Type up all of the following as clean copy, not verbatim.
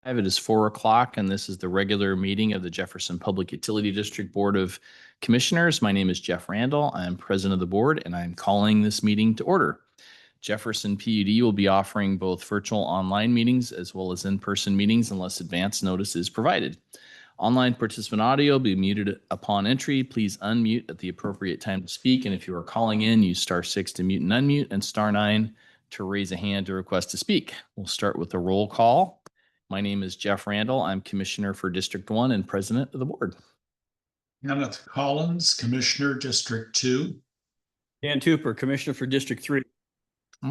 It is 4 o'clock, and this is the regular meeting of the Jefferson Public Utility District Board of Commissioners. My name is Jeff Randall. I'm president of the board, and I'm calling this meeting to order. Jefferson PUD will be offering both virtual online meetings as well as in-person meetings unless advance notice is provided. Online participant audio will be muted upon entry. Please unmute at the appropriate time to speak, and if you are calling in, use *6 to mute and unmute and *9 to raise a hand to request to speak. We'll start with a roll call. My name is Jeff Randall. I'm Commissioner for District 1 and President of the Board. Kenneth Collins, Commissioner, District 2. Dan Tupper, Commissioner for District 3.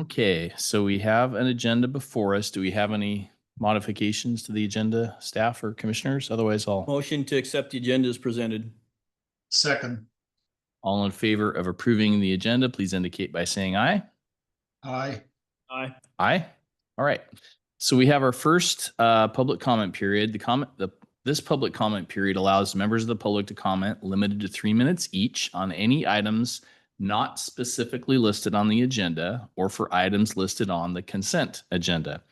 Okay, so we have an agenda before us. Do we have any modifications to the agenda, staff or commissioners? Otherwise, Motion to accept the agenda as presented. Second. all in favor of approving the agenda, please indicate by saying aye. Aye. Aye. Aye. All right. So we have our first public comment period. This public comment period allows members of the public to comment limited to 3 minutes each on any items not specifically listed on the agenda or for items listed on the consent agenda.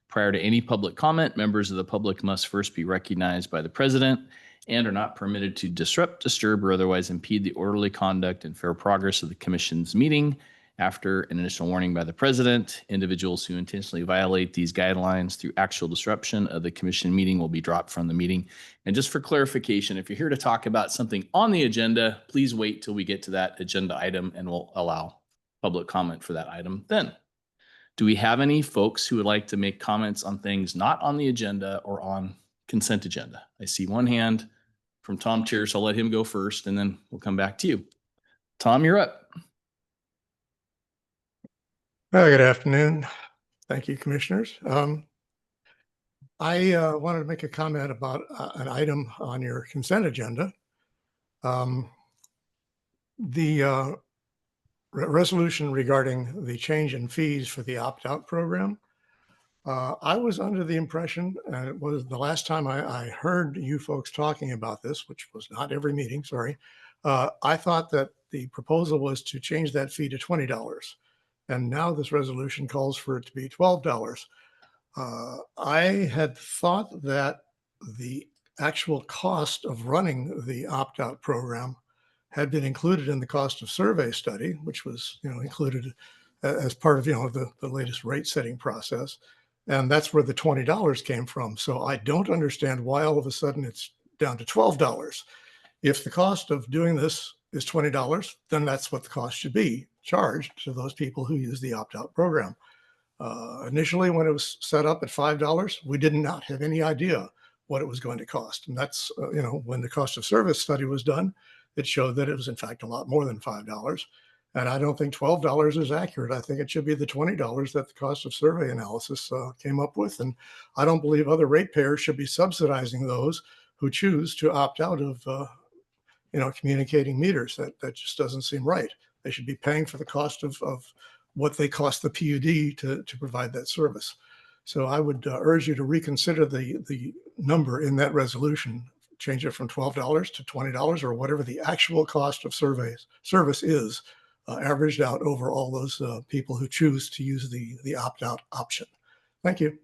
Prior to any public comment, members of the public must first be recognized by the president and are not permitted to disrupt, disturb, or otherwise impede the orderly conduct and fair progress of the commission's meeting. After an initial warning by the president, individuals who intentionally violate these guidelines through actual disruption of the commission meeting will be dropped from the meeting. And just for clarification, if you're here to talk about something on the agenda, please wait till we get to that agenda item and we'll allow public comment for that item then. Do we have any folks who would like to make comments on things not on the agenda or on consent agenda? I see one hand from Tom Tier, so I'll let him go first and then we'll come back to you. Tom, you're up. Good afternoon. Thank you, commissioners. I wanted to make a comment about an item on your consent agenda. The resolution regarding the change in fees for the opt-out program. I was under the impression, and it was the last time I heard you folks talking about this, which was not every meeting, sorry. I thought that the proposal was to change that fee to $20. And now this resolution calls for it to be $12. I had thought that the actual cost of running the opt-out program had been included in the cost of survey study, which was, included as part of, the latest rate setting process. And that's where the $20 came from. So I don't understand why all of a sudden it's down to $12. If the cost of doing this is $20, then that's what the cost should be charged to those people who use the opt-out program. Initially, when it was set up at $5, we did not have any idea what it was going to cost. And that's, when the cost of service study was done, it showed that it was in fact a lot more than $5. And I don't think $12 is accurate. I think it should be the $20 that the cost of survey analysis came up with. And I don't believe other ratepayers should be subsidizing those who choose to opt out of communicating meters. That just doesn't seem right. They should be paying for the cost of what they cost the PUD to provide that service. So I would urge you to reconsider the number in that resolution, change it from $12 to $20 or whatever the actual cost of service is, averaged out over all those people who choose to use the opt-out option. Thank you.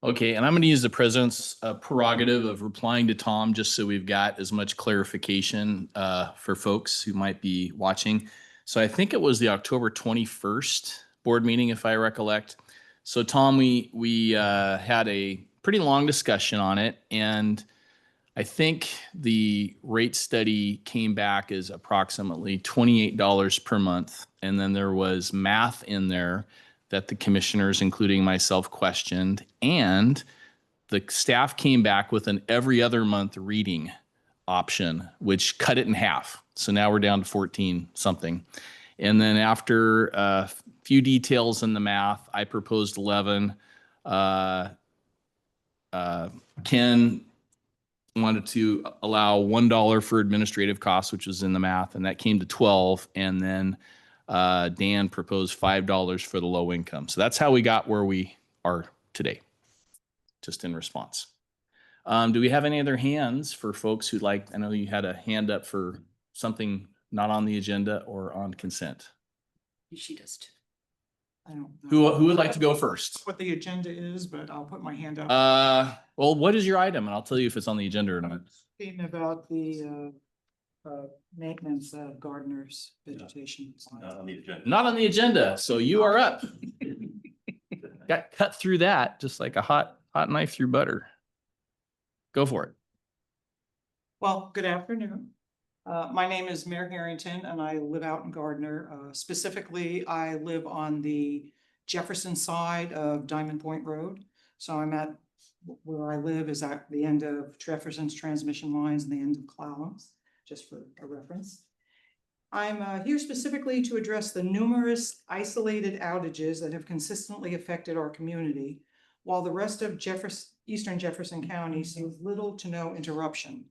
Okay, and I'm going to use the president's prerogative of replying to Tom just so we've got as much clarification for folks who might be watching. So I think it was the October 21st board meeting, if I recollect. So Tom, we had a pretty long discussion on it, and I think the rate study came back as approximately $28 per month, and then there was math in there that the commissioners, including myself, questioned, and the staff came back with an every other month reading option, which cut it in half. So now we're down to 14 something. And then after a few details in the math, I proposed 11. Ken wanted to allow $1 for administrative costs, which was in the math, and that came to 12. And then Dan proposed $5 for the low income. So that's how we got where we are today, just in response. Do we have any other hands for folks who'd like, I know you had a hand up for something not on the agenda or on consent. She does too. I don't Who know would like to go first? what the agenda is, but I'll put my hand up. Well, what is your item? And I'll tell you if it's on the agenda or not. Speaking about the maintenance of gardeners vegetation. Not on the agenda, so you are up. Got cut through that just like a hot knife through butter. Go for it. Well, good afternoon. My name is Mayor Harrington and I live out in Gardner. Specifically, I live on the Jefferson side of Diamond Point Road. So I'm at, where I live is at the end of Jefferson's transmission lines and the end of Clallam's, just for a reference. I'm here specifically to address the numerous isolated outages that have consistently affected our community, while the rest of Eastern Jefferson County sees little to no interruption.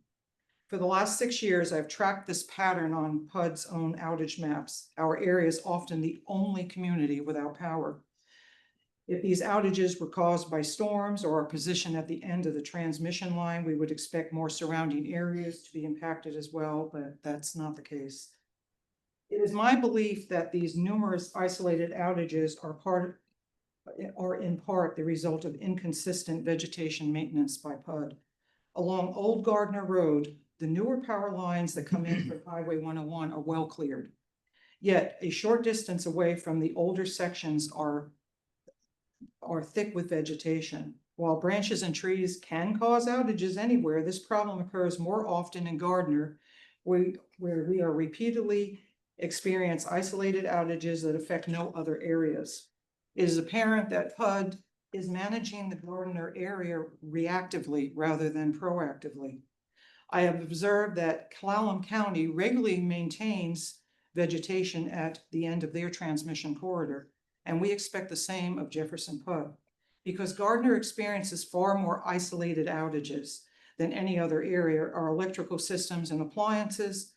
For the last 6 years, I've tracked this pattern on PUD's own outage maps. Our area is often the only community without power. If these outages were caused by storms or our position at the end of the transmission line, we would expect more surrounding areas to be impacted as well, but that's not the case. It is my belief that these numerous isolated outages are in part the result of inconsistent vegetation maintenance by PUD. Along Old Gardner Road, the newer power lines that come in from Highway 101 are well cleared. Yet a short distance away from the older sections are thick with vegetation. While branches and trees can cause outages anywhere, this problem occurs more often in Gardner, where we are repeatedly experience isolated outages that affect no other areas. It is apparent that PUD is managing the Gardner area reactively rather than proactively. I have observed that Clallam County regularly maintains vegetation at the end of their transmission corridor, and we expect the same of Jefferson PUD. Because Gardner experiences far more isolated outages than any other area, our electrical systems and appliances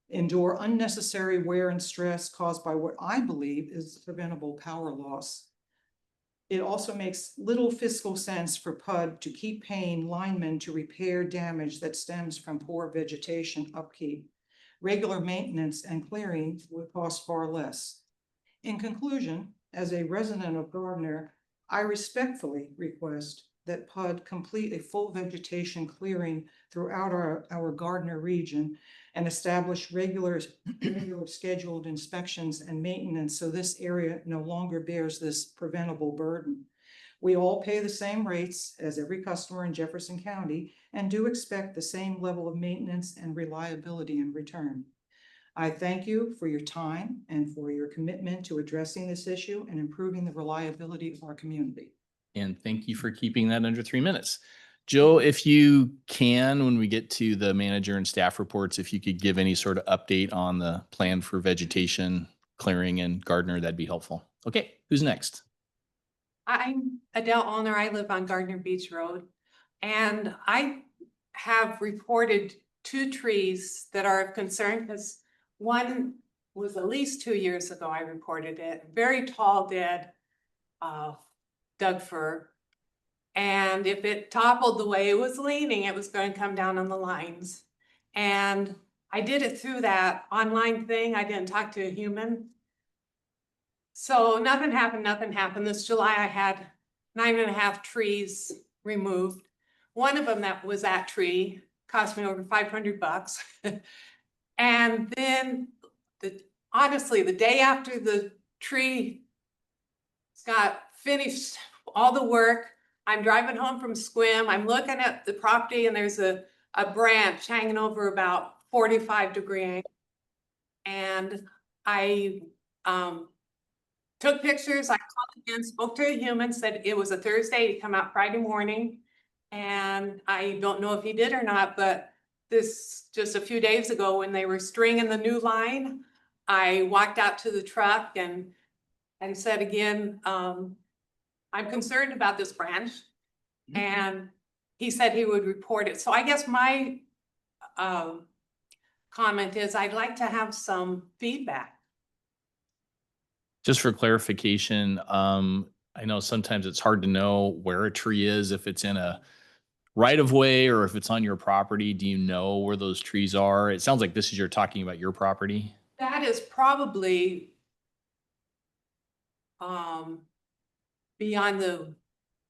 endure unnecessary wear and stress caused by what I believe is preventable power loss. It also makes little fiscal sense for PUD to keep paying linemen to repair damage that stems from poor vegetation upkeep. Regular maintenance and clearing would cost far less. In conclusion, as a resident of Gardner, I respectfully request that PUD complete a full vegetation clearing throughout our Gardner region and establish regular scheduled inspections and maintenance so this area no longer bears this preventable burden. We all pay the same rates as every customer in Jefferson County and do expect the same level of maintenance and reliability in return. I thank you for your time and for your commitment to addressing this issue and improving the reliability of our community. And thank you for keeping that under 3 minutes. Joe, if you can, when we get to the manager and staff reports, if you could give any sort of update on the plan for vegetation clearing in Gardner, that'd be helpful. Okay, who's next? I'm Adele Allner. I live on Gardner Beach Road, and I have reported 2 trees that are of concern because one was at least 2 years ago. I reported it, very tall, dead Doug fir. And if it toppled the way it was leaning, it was going to come down on the lines. And I did it through that online thing. I didn't talk to a human. So nothing happened. This July, I had 9.5 trees removed. One of them that was that tree cost me over $500. And then honestly, the day after the tree got finished all the work, I'm driving home from Sequim. I'm looking at the property and there's a branch hanging over about 45-degree angle. And I took pictures. I called again, spoke to a human, said it was a Thursday, he'd come out Friday morning. And I don't know if he did or not, but this just a few days ago when they were stringing the new line, I walked out to the truck and said again, I'm concerned about this branch. And he said he would report it. So I guess my comment is I'd like to have some feedback. Just for clarification, I know sometimes it's hard to know where a tree is, if it's in a right of way or if it's on your property. Do you know where those trees are? It sounds like you're talking about your property. That is probably beyond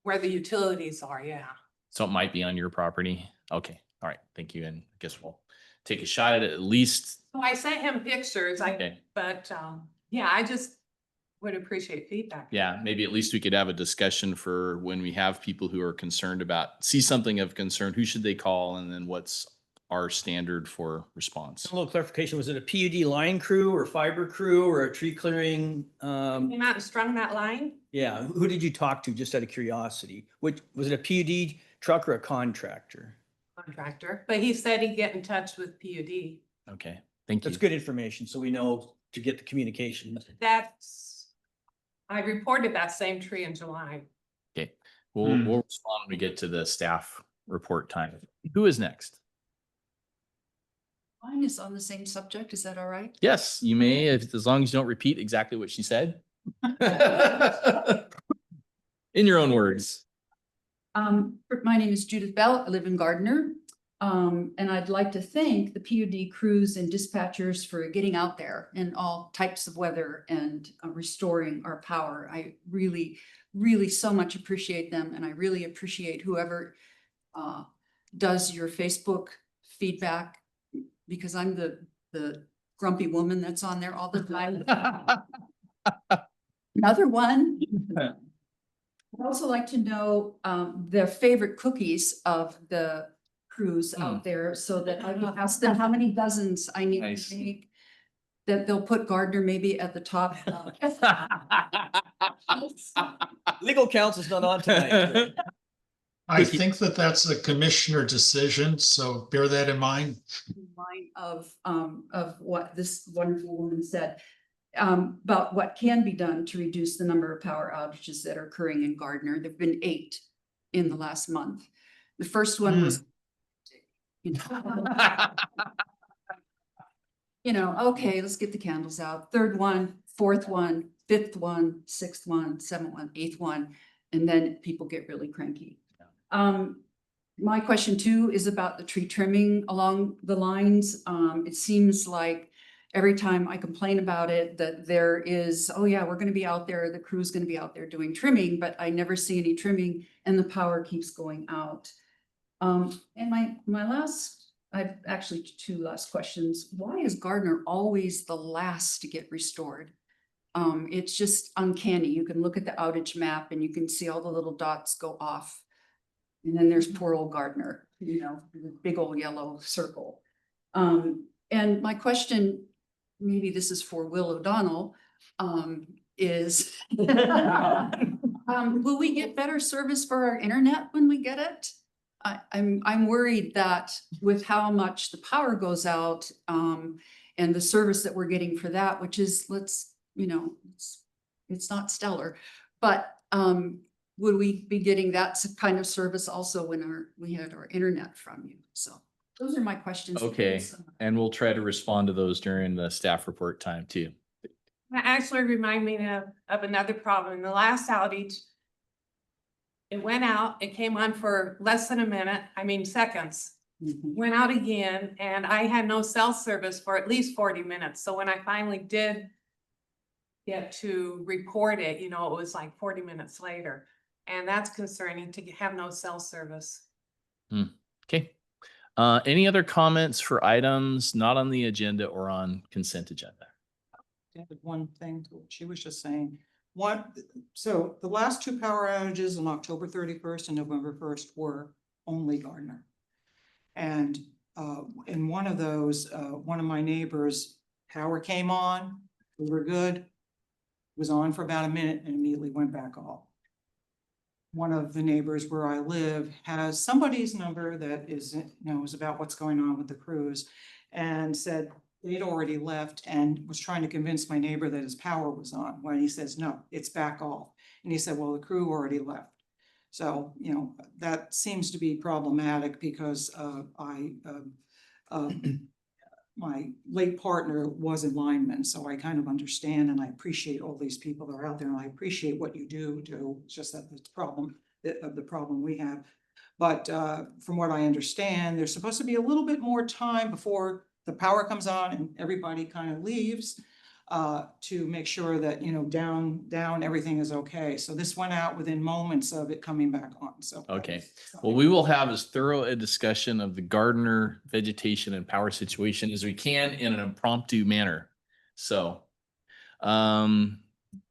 where the utilities are, yeah. So it might be on your property. Okay, all right, thank you. And I guess we'll take a shot at it at least. So I sent him pictures, Okay. but, yeah, I just would appreciate feedback. Yeah, maybe at least we could have a discussion for when we have people who are concerned about, see something of concern, who should they call? And then what's our standard for response? A little clarification, was it a PUD line crew or fiber crew or a tree clearing? Came out and strung that line? Yeah, who did you talk to, just out of curiosity? Which, was it a PUD truck or a contractor? Contractor, but he said he'd get in touch with PUD. Okay, thank you. That's good information, so we know to get the communication. I reported that same tree in July. Okay, we'll respond when we get to the staff report time. Who is next? Mine is on the same subject. Is that all right? Yes, you may, as long as you don't repeat exactly what she said. In your own words. My name is Judith Bell. I live in Gardner. And I'd like to thank the PUD crews and dispatchers for getting out there in all types of weather and restoring our power. I really, really so much appreciate them. And I really appreciate whoever does your Facebook feedback, because I'm the grumpy woman that's on there all the time. Another one. I'd also like to know their favorite cookies of the crews out there, so that I can ask them how many dozens I need Nice. to make. That they'll put Gardner maybe at the top. Legal counsel's not on tonight. I think that that's a commissioner decision, so bear that in mind. Line of what this wonderful woman said. About what can be done to reduce the number of power outages that are occurring in Gardner. There've been 8 in the last month. The first one was, okay, let's get the candles out. 3rd one, 4th one, 5th one, 6th one, 7th one, 8th one, and then people get really cranky. My question too is about the tree trimming along the lines. It seems like every time I complain about it, that there is, oh yeah, we're gonna be out there, the crew's gonna be out there doing trimming, but I never see any trimming and the power keeps going out. And my last, I've actually 2 last questions. Why is Gardner always the last to get restored? It's just uncanny. You can look at the outage map and you can see all the little dots go off. And then there's poor old Gardner, the big old yellow circle. And my question, maybe this is for Will O'Donnell, is will we get better service for our internet when we get it? I'm worried that with how much the power goes out, and the service that we're getting for that, which is, it's not stellar, but would we be getting that kind of service also when we had our internet from you? So those are my questions. Okay, and we'll try to respond to those during the staff report time too. That actually remind me of another problem. In the last outage, it went out, it came on for less than a minute, seconds. Went out again, and I had no cell service for at least 40 minutes. So when I finally did get to report it, it was like 40 minutes later. And that's concerning to have no cell service. Okay. Any other comments for items not on the agenda or on consent agenda? Added one thing to what she was just saying. So the last 2 power outages on October 31st and November 1st were only Gardner. And in one of those, one of my neighbors, power came on, we were good, was on for about a minute and immediately went back off. One of the neighbors where I live has somebody's number that knows about what's going on with the crews, and said they'd already left and was trying to convince my neighbor that his power was on, when he says, no, it's back off. And he said, well, the crew already left. So, that seems to be problematic because my late partner was a lineman, so I kind of understand and I appreciate all these people that are out there, and I appreciate what you do. It's just that the problem we have. But from what I understand, there's supposed to be a little bit more time before the power comes on and everybody kind of leaves. to make sure that, you know, down, everything is okay. So this went out within moments of it coming back on, so. that Okay. was Well, something. we will have as thorough a discussion of the Gardner vegetation and power situation as we can in an impromptu manner. So, one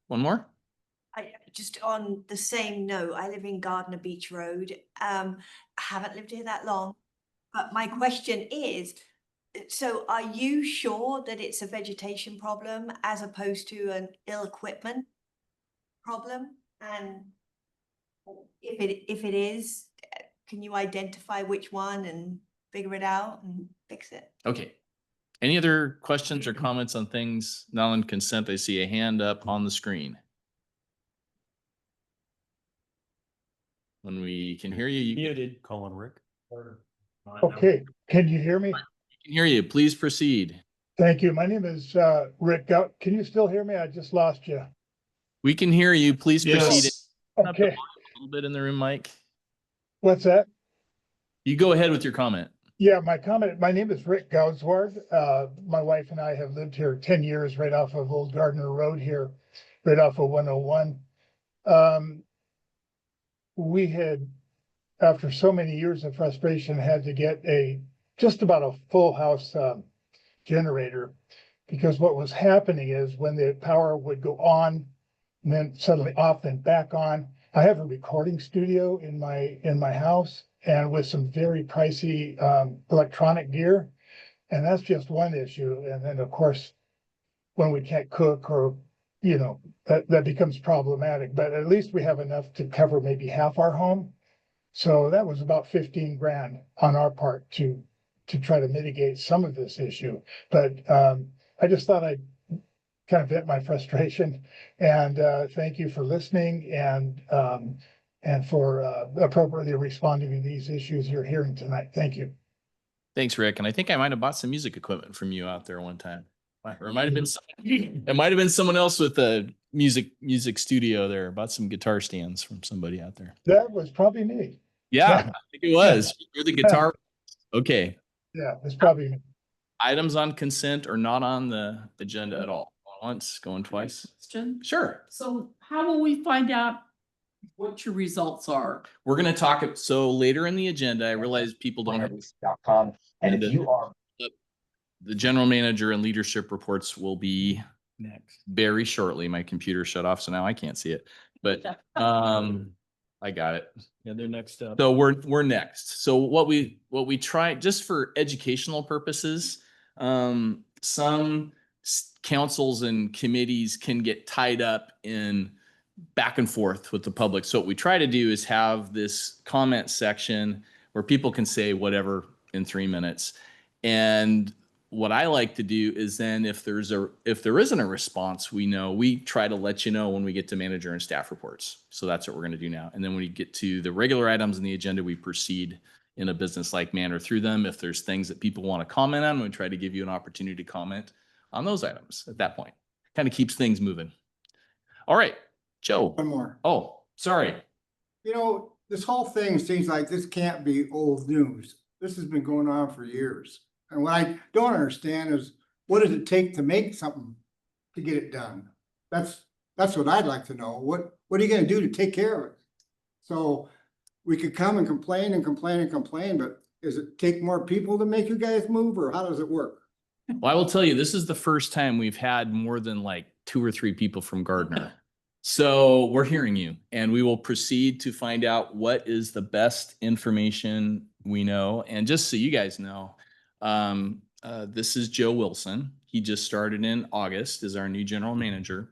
more? Just on the same note, I live in Gardner Beach Road. I haven't lived here that long. But my question is, so are you sure that it's a vegetation problem as opposed to an ill equipment problem? And if it is, can you identify which one and figure it out and fix it? Okay. Any other questions or comments on things not on consent? I see a hand up on the screen. When we can hear you, you Muted. Colin Rick. Okay, can you hear me? can hear you. Please proceed. Thank you. My name is Rick Gout. Can you still hear me? I just lost you. We can hear you. Please proceed. Yes. Turn up the Okay, volume a little bit in the room, Mike. what's that? You go ahead with your comment. Yeah, my comment, my name is Rick Goudsward. My wife and I have lived here 10 years right off of Old Gardner Road here, right off of 101. We had, after so many years of frustration, had to get just about a full house generator. Because what was happening is when the power would go on and then suddenly off, then back on. I have a recording studio in my house and with some very pricey electronic gear. And that's just one issue. And then, of course, when we can't cook or, you know, that becomes problematic. But at least we have enough to cover maybe half our home. So that was about 15 grand on our part to try to mitigate some of this issue. But I just thought I'd kind of vent my frustration and thank you for listening and for appropriately responding to these issues you're hearing tonight. Thank you. Thanks, Rick. And I think I might have bought some music equipment from you out there one time. Or it might have been someone else with a music studio there. Bought some guitar stands from somebody out there. That was probably me. Yeah, I think it was. You're the guitar. Okay. Yeah, it's probably me. Items on consent are not on the agenda at all. Going once, going twice. Question. Sure. So how will we find out what your results are? We're going to talk. So later in the agenda, I realize people don't have. And if you are. The general manager and leadership reports will be Next. very shortly. My computer shut off, so now I can't see it. But I got it. Yeah, they're next up. So we're next. So what we try, just for educational purposes, some councils and committees can get tied up in back and forth with the public. So what we try to do is have this comment section where people can say whatever in 3 minutes. And what I like to do is then if there isn't a response, we try to let you know when we get to manager and staff reports. So that's what we're going to do now. And then when we get to the regular items in the agenda, we proceed in a business-like manner through them. If there's things that people want to comment on, we try to give you an opportunity to comment on those items at that point. Kind of keeps things moving. All right, Joe. One more. Oh, sorry. You know, this whole thing seems like this can't be old news. This has been going on for years. And what I don't understand is what does it take to make something to get it done? That's what I'd like to know. What are you gonna do to take care of it? So we could come and complain and complain and complain, but does it take more people to make you guys move or how does it work? Well, I will tell you, this is the first time we've had more than like 2 or 3 people from Gardner. So we're hearing you and we will proceed to find out what is the best information we know. And just so you guys know, this is Joe Wilson. He just started in August as our new general manager.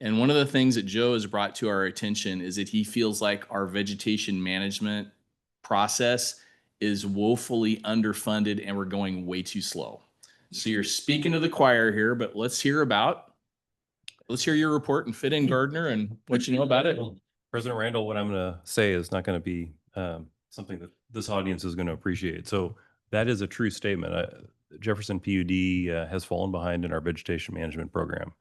And one of the things that Joe has brought to our attention is that he feels like our vegetation management process is woefully underfunded and we're going way too slow. So you're speaking to the choir here, but let's hear your report and fit in Gardner and what you know about it. President Randall, what I'm going to say is not going to be something that this audience is going to appreciate. So that is a true statement. Jefferson PUD has fallen behind in our vegetation management program.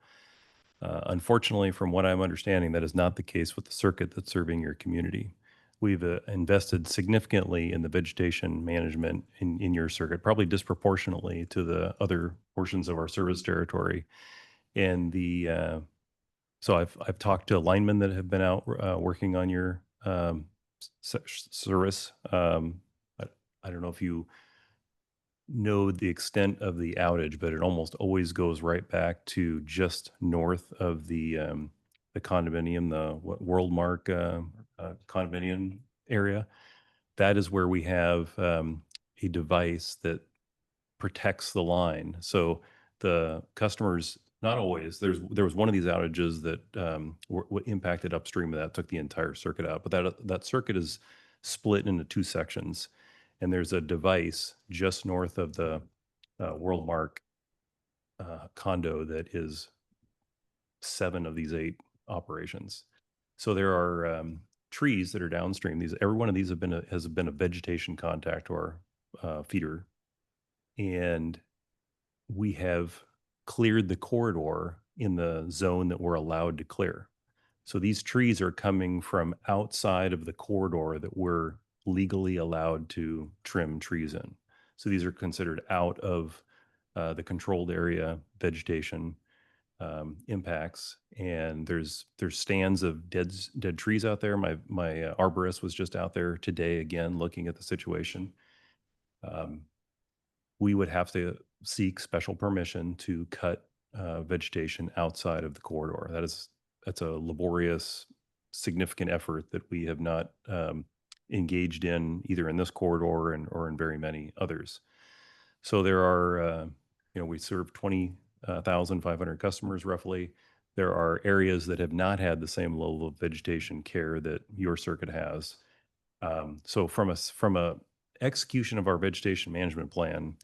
Unfortunately, from what I'm understanding, that is not the case with the circuit that's serving your community. We've invested significantly in the vegetation management in your circuit, probably disproportionately to the other portions of our service territory. And so I've talked to linemen that have been out working on your service. I don't know if you know the extent of the outage, but it almost always goes right back to just north of the condominium, the Worldmark condominium area. That is where we have a device that protects the line. So the customers, not always, there was one of these outages that impacted upstream of that, took the entire circuit out, but that circuit is split into two sections. And there's a device just north of the Worldmark condo that is 7 of these 8 operations. So there are trees that are downstream. Every one of these has been a vegetation contact or feeder, and we have cleared the corridor in the zone that we're allowed to clear. So these trees are coming from outside of the corridor that we're legally allowed to trim trees in. So these are considered out of the controlled area vegetation impacts. And there's stands of dead trees out there. My arborist was just out there today again looking at the situation. We would have to seek special permission to cut vegetation outside of the corridor. That's a laborious, significant effort that we have not engaged in either in this corridor or in very many others. So there are, we serve 20,500 customers roughly. There are areas that have not had the same level of vegetation care that your circuit has. So from a execution of our vegetation management plan,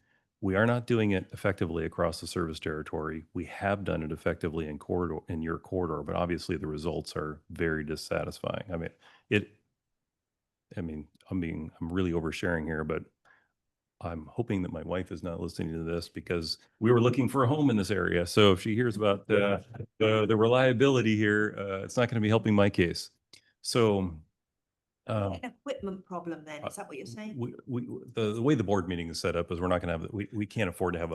we are not doing it effectively across the service territory. We have done it effectively in your corridor, but obviously the results are very dissatisfying. I'm really oversharing here, but I'm hoping that my wife is not listening to this because we were looking for a home in this area. So if she hears about the reliability here, it's not going to be helping my case. So An equipment problem then, is that what you're saying? The way the board meeting is set up is we're not going to have, we can't afford to have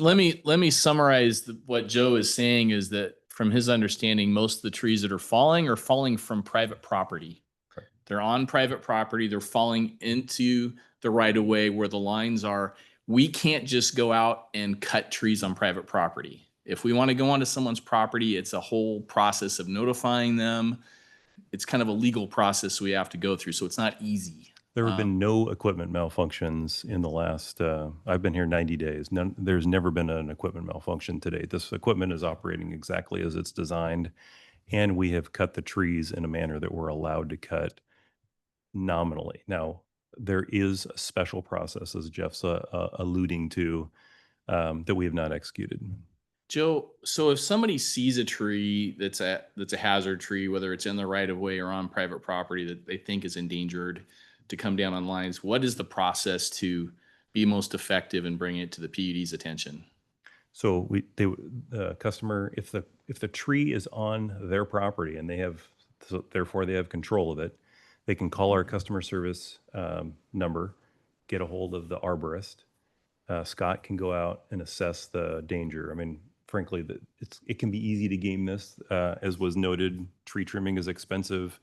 Let me summarize what Joe is saying is that from his understanding, most of the trees that are falling from private property. Correct. They're on private property. They're falling into the right of way where the lines are. We can't just go out and cut trees on private property. If we want to go onto someone's property, it's a whole process of notifying them. It's kind of a legal process we have to go through, so it's not easy. There have been no equipment malfunctions in the last, I've been here 90 days. There's never been an equipment malfunction to date. This equipment is operating exactly as it's designed, and we have cut the trees in a manner that we're allowed to cut nominally. Now, there is a special process, as Jeff's alluding to, that we have not executed. Joe, so if somebody sees a tree that's a hazard tree, whether it's in the right of way or on private property that they think is endangered to come down on lines, what is the process to be most effective in bringing it to the PUD's attention? So the customer, if the tree is on their property and therefore they have control of it, they can call our customer service number, get a hold of the arborist. Scott can go out and assess the danger. I mean, frankly, it can be easy to game this. As was noted, tree trimming is expensive.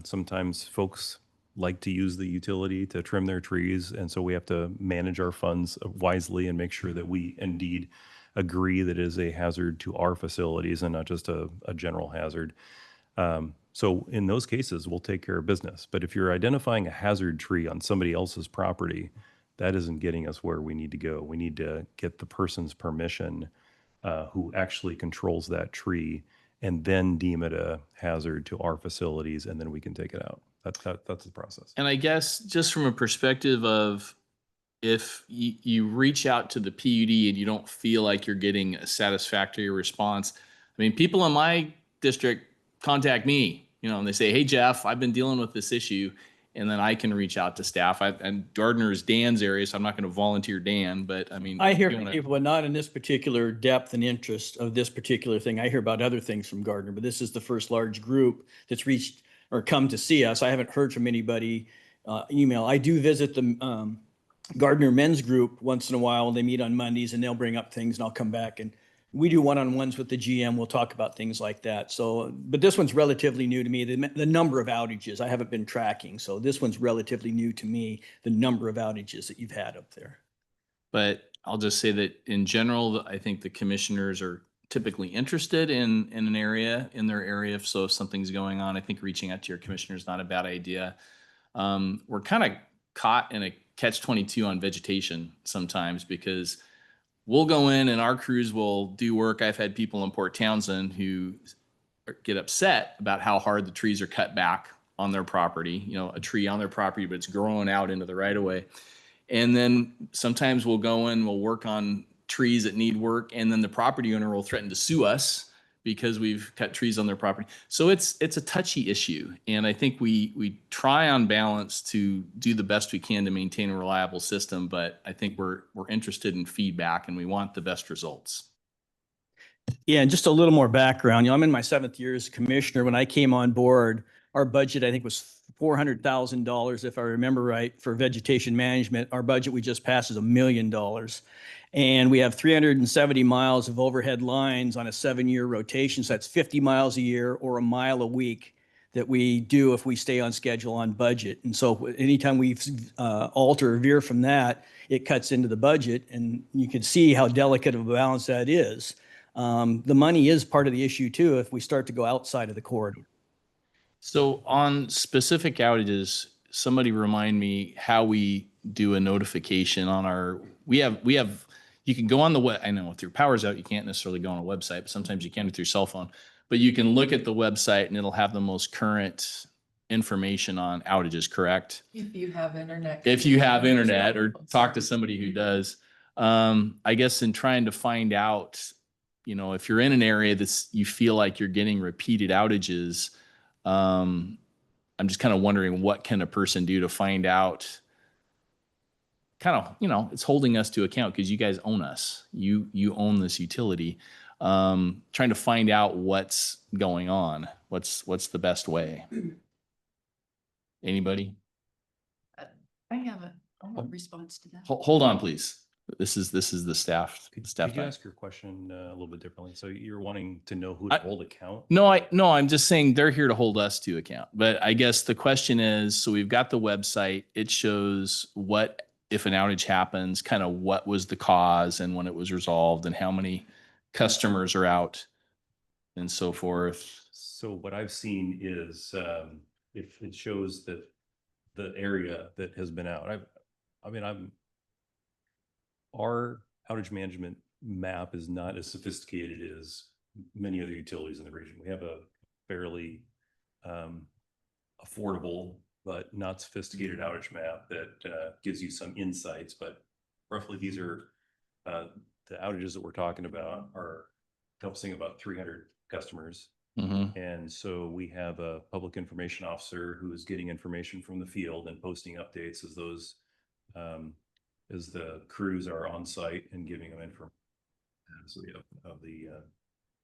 Sometimes folks like to use the utility to trim their trees, and so we have to manage our funds wisely and make sure that we indeed agree that it is a hazard to our facilities and not just a general hazard. So in those cases, we'll take care of business. But if you're identifying a hazard tree on somebody else's property, that isn't getting us where we need to go. We need to get the person's permission who actually controls that tree and then deem it a hazard to our facilities, and then we can take it out. That's the process. And I guess just from a perspective of if you reach out to the PUD and you don't feel like you're getting a satisfactory response, I mean, people in my district contact me, and they say, hey, Jeff, I've been dealing with this issue. And then I can reach out to staff. And Gardner is Dan's area, so I'm not going to volunteer Dan, but I mean. I hear from people, but not in this particular depth and interest of this particular thing. I hear about other things from Gardner, but this is the first large group that's reached or come to see us. I haven't heard from anybody email. I do visit the Gardner men's group once in a while. They meet on Mondays and they'll bring up things and I'll come back and we do one-on-ones with the GM. We'll talk about things like that. So, but this one's relatively new to me. The number of outages I haven't been tracking. So this one's relatively new to me, the number of outages that you've had up there. But I'll just say that in general, I think the commissioners are typically interested in an area, in their area. So if something's going on, I think reaching out to your commissioner is not a bad idea. We're kind of caught in a catch-22 on vegetation sometimes, because we'll go in and our crews will do work. I've had people in Port Townsend who get upset about how hard the trees are cut back on their property, you know, a tree on their property, but it's growing out into the right of way. And then sometimes we'll go in, we'll work on trees that need work, and then the property owner will threaten to sue us because we've cut trees on their property. So it's a touchy issue. And I think we try on balance to do the best we can to maintain a reliable system, but I think we're interested in feedback and we want the best results. Yeah, and just a little more background. You know, I'm in my 7th year as commissioner. When I came on board, our budget, I think, was $400,000, if I remember right, for vegetation management. Our budget we just passed is $1 million. And we have 370 miles of overhead lines on a 7-year rotation. So that's 50 miles a year or a mile a week that we do if we stay on schedule on budget. And so anytime we alter or veer from that, it cuts into the budget. And you can see how delicate of a balance that is. The money is part of the issue too if we start to go outside of the corridor. So on specific outages, somebody remind me how we do a notification on our, we have, you can go on the web. I know if your power's out, you can't necessarily go on a website, but sometimes you can with your cell phone. But you can look at the website and it'll have the most current information on outages, correct? If you have internet. If you have internet, or talk to somebody who does. I guess in trying to find out, you know, if you're in an area that's, you feel like you're getting repeated outages, I'm just kind of wondering, what can a person do to find out? Kind of, you know, it's holding us to account because you guys own us. You own this utility. Trying to find out what's going on. What's the best way? Anybody? I have a response to that. Hold on, please. This is the staff. Could Staff. you ask your question a little bit differently? So you're wanting to know who to hold account? No, I'm just saying they're here to hold us to account. But I guess the question is, so we've got the website. It shows what, if an outage happens, kind of what was the cause and when it was resolved and how many customers are out and so forth. So what I've seen is if it shows that the area that has been out, our outage management map is not as sophisticated as many other utilities in the region. We have a fairly affordable but not sophisticated outage map that gives you some insights. But roughly, these are the outages that we're talking about are helping about 300 customers. Mm-hmm. And so we have a public information officer who is getting information from the field and posting updates as those as the crews are on site and giving them information of the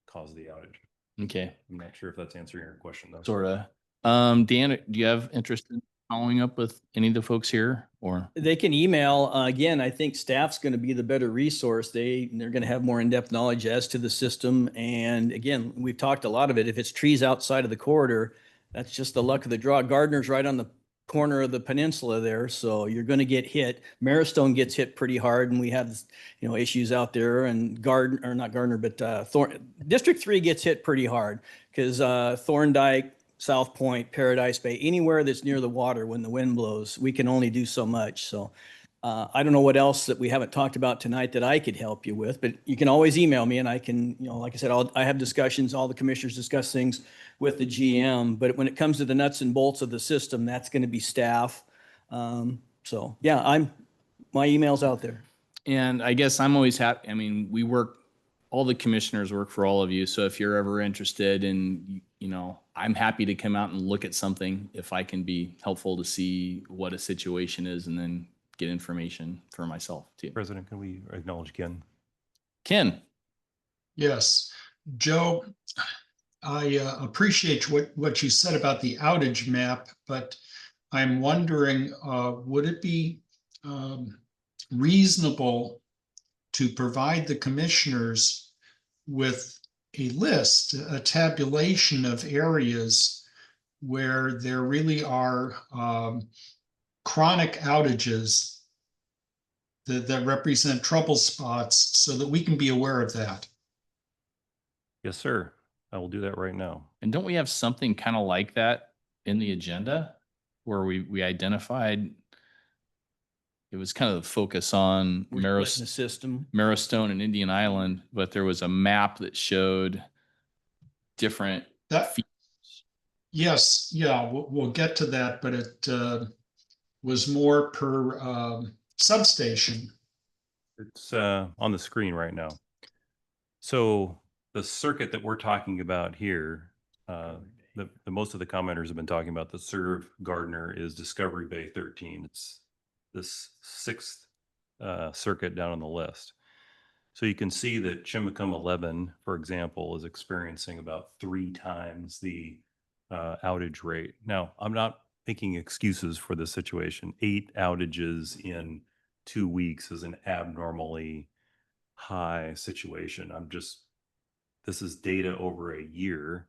cause of the outage. Okay. I'm not sure if that's answering your question though. Sort of. Dan, do you have interest in following up with any of the folks here, or? They can email. Again, I think staff's going to be the better resource. They're going to have more in-depth knowledge as to the system. And again, we've talked a lot of it. If it's trees outside of the corridor, that's just the luck of the draw. Gardner's right on the corner of the peninsula there, so you're going to get hit. Marrowstone gets hit pretty hard, and we have, you know, issues out there. And District 3 gets hit pretty hard because Thorndike, South Point, Paradise Bay, anywhere that's near the water when the wind blows, we can only do so much. So I don't know what else that we haven't talked about tonight that I could help you with, but you can always email me and I can, you know, like I said, I have discussions, all the commissioners discuss things with the GM, but when it comes to the nuts and bolts of the system, that's going to be staff. So yeah, my email's out there. And I guess I'm always happy. I mean, all the commissioners work for all of you. So if you're ever interested in, you know, I'm happy to come out and look at something if I can be helpful to see what a situation is and then get information for myself too. President, can we acknowledge Ken? Ken. Yes, Joe, I appreciate what you said about the outage map, but I'm wondering, would it be reasonable to provide the commissioners with a list, a tabulation of areas where there really are chronic outages that represent trouble spots so that we can be aware of that. Yes, sir. I will do that right now. And don't we have something kind of like that in the agenda where we identified, it was kind of the focus on We're splitting the system. Marrowstone and Indian Island, but there was a map that showed different That, features. yes, yeah, we'll get to that, but it was more per substation. It's on the screen right now. So the circuit that we're talking about here, the most of the commenters have been talking about the Serve Gardner is Discovery Bay 13. It's this sixth circuit down on the list. So you can see that Chimacum 11, for example, is experiencing about 3 times the outage rate. Now, I'm not making excuses for this situation. 8 outages in 2 weeks is an abnormally high situation. This is data over a year.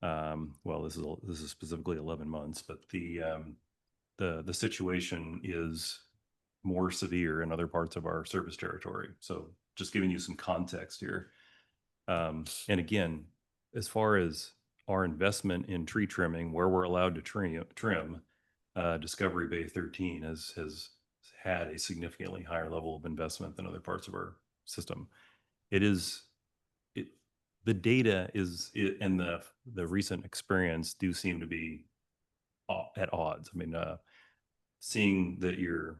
Well, this is specifically 11 months, but the situation is more severe in other parts of our service territory. So just giving you some context here. And again, as far as our investment in tree trimming, where we're allowed to trim, Discovery Bay 13 has had a significantly higher level of investment than other parts of our system. The data and the recent experience do seem to be at odds. I mean, seeing that you're,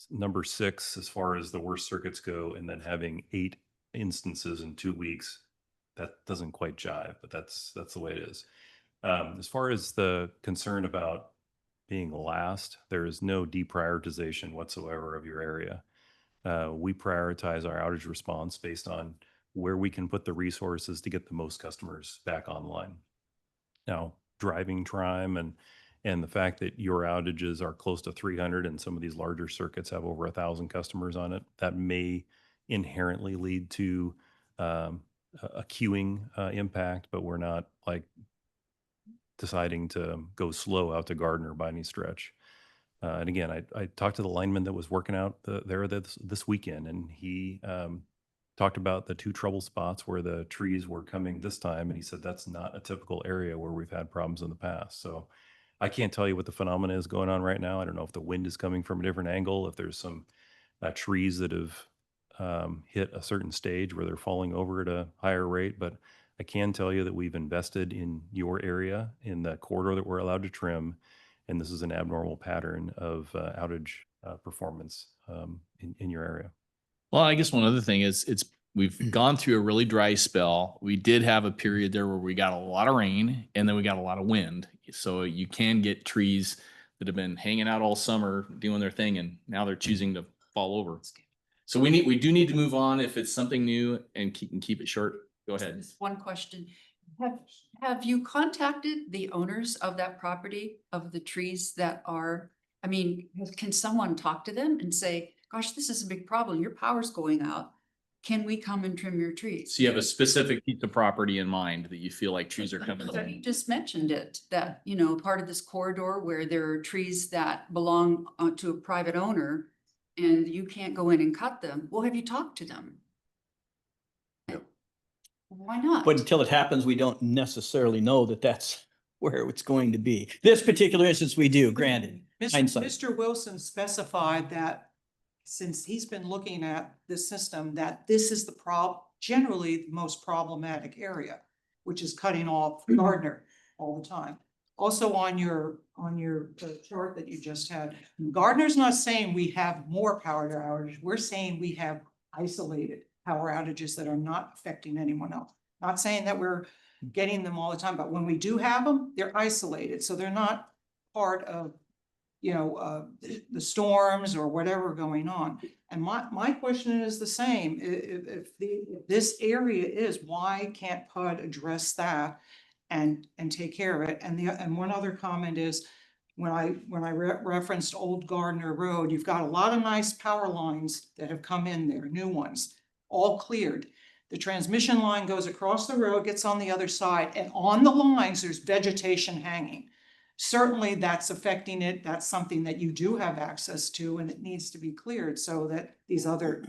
number 6 as far as the worst circuits go, and then having 8 instances in 2 weeks, that doesn't quite jive, but that's the way it is. As far as the concern about being last, there is no deprioritization whatsoever of your area. We prioritize our outage response based on where we can put the resources to get the most customers back online. Now, driving time and the fact that your outages are close to 300 and some of these larger circuits have over 1,000 customers on it, that may inherently lead to a queuing impact, but we're not like deciding to go slow out to Gardner by any stretch. And again, I talked to the lineman that was working out there this weekend, and he talked about the 2 trouble spots where the trees were coming this time. And he said, that's not a typical area where we've had problems in the past. So I can't tell you what the phenomena is going on right now. I don't know if the wind is coming from a different angle, if there's some trees that have hit a certain stage where they're falling over at a higher rate. But I can tell you that we've invested in your area, in the corridor that we're allowed to trim. And this is an abnormal pattern of outage performance in your area. Well, I guess one other thing is we've gone through a really dry spell. We did have a period there where we got a lot of rain and then we got a lot of wind. So you can get trees that have been hanging out all summer doing their thing, and now they're choosing to fall over. So we do need to move on if it's something new, and keep it short. Go ahead. Just one question. Have you contacted the owners of that property, of the trees that are, I mean, can someone talk to them and say, gosh, this is a big problem. Your power's going out. Can we come and trim your trees? So you have a specific piece of property in mind that you feel like trees are coming So you in. just mentioned it, that, part of this corridor where there are trees that belong to a private owner and you can't go in and cut them. Well, have you talked to them? Why not? But until it happens, we don't necessarily know that that's where it's going to be. This particular instance, we do, granted. Hindsight. Mr. Wilson specified that since he's been looking at this system, that this is generally the most problematic area, which is cutting off Gardner all the time. Also on your chart that you just had, Gardner's not saying we have more power outage. We're saying we have isolated power outages that are not affecting anyone else. Not saying that we're getting them all the time, but when we do have them, they're isolated. So they're not part of, the storms or whatever going on. And my question is the same. If this area is, why can't PUD address that and take care of it? And one other comment is, when I referenced Old Gardner Road, you've got a lot of nice power lines that have come in there, new ones, all cleared. The transmission line goes across the road, gets on the other side, and on the lines, there's vegetation hanging. Certainly that's affecting it. That's something that you do have access to, and it needs to be cleared so that these other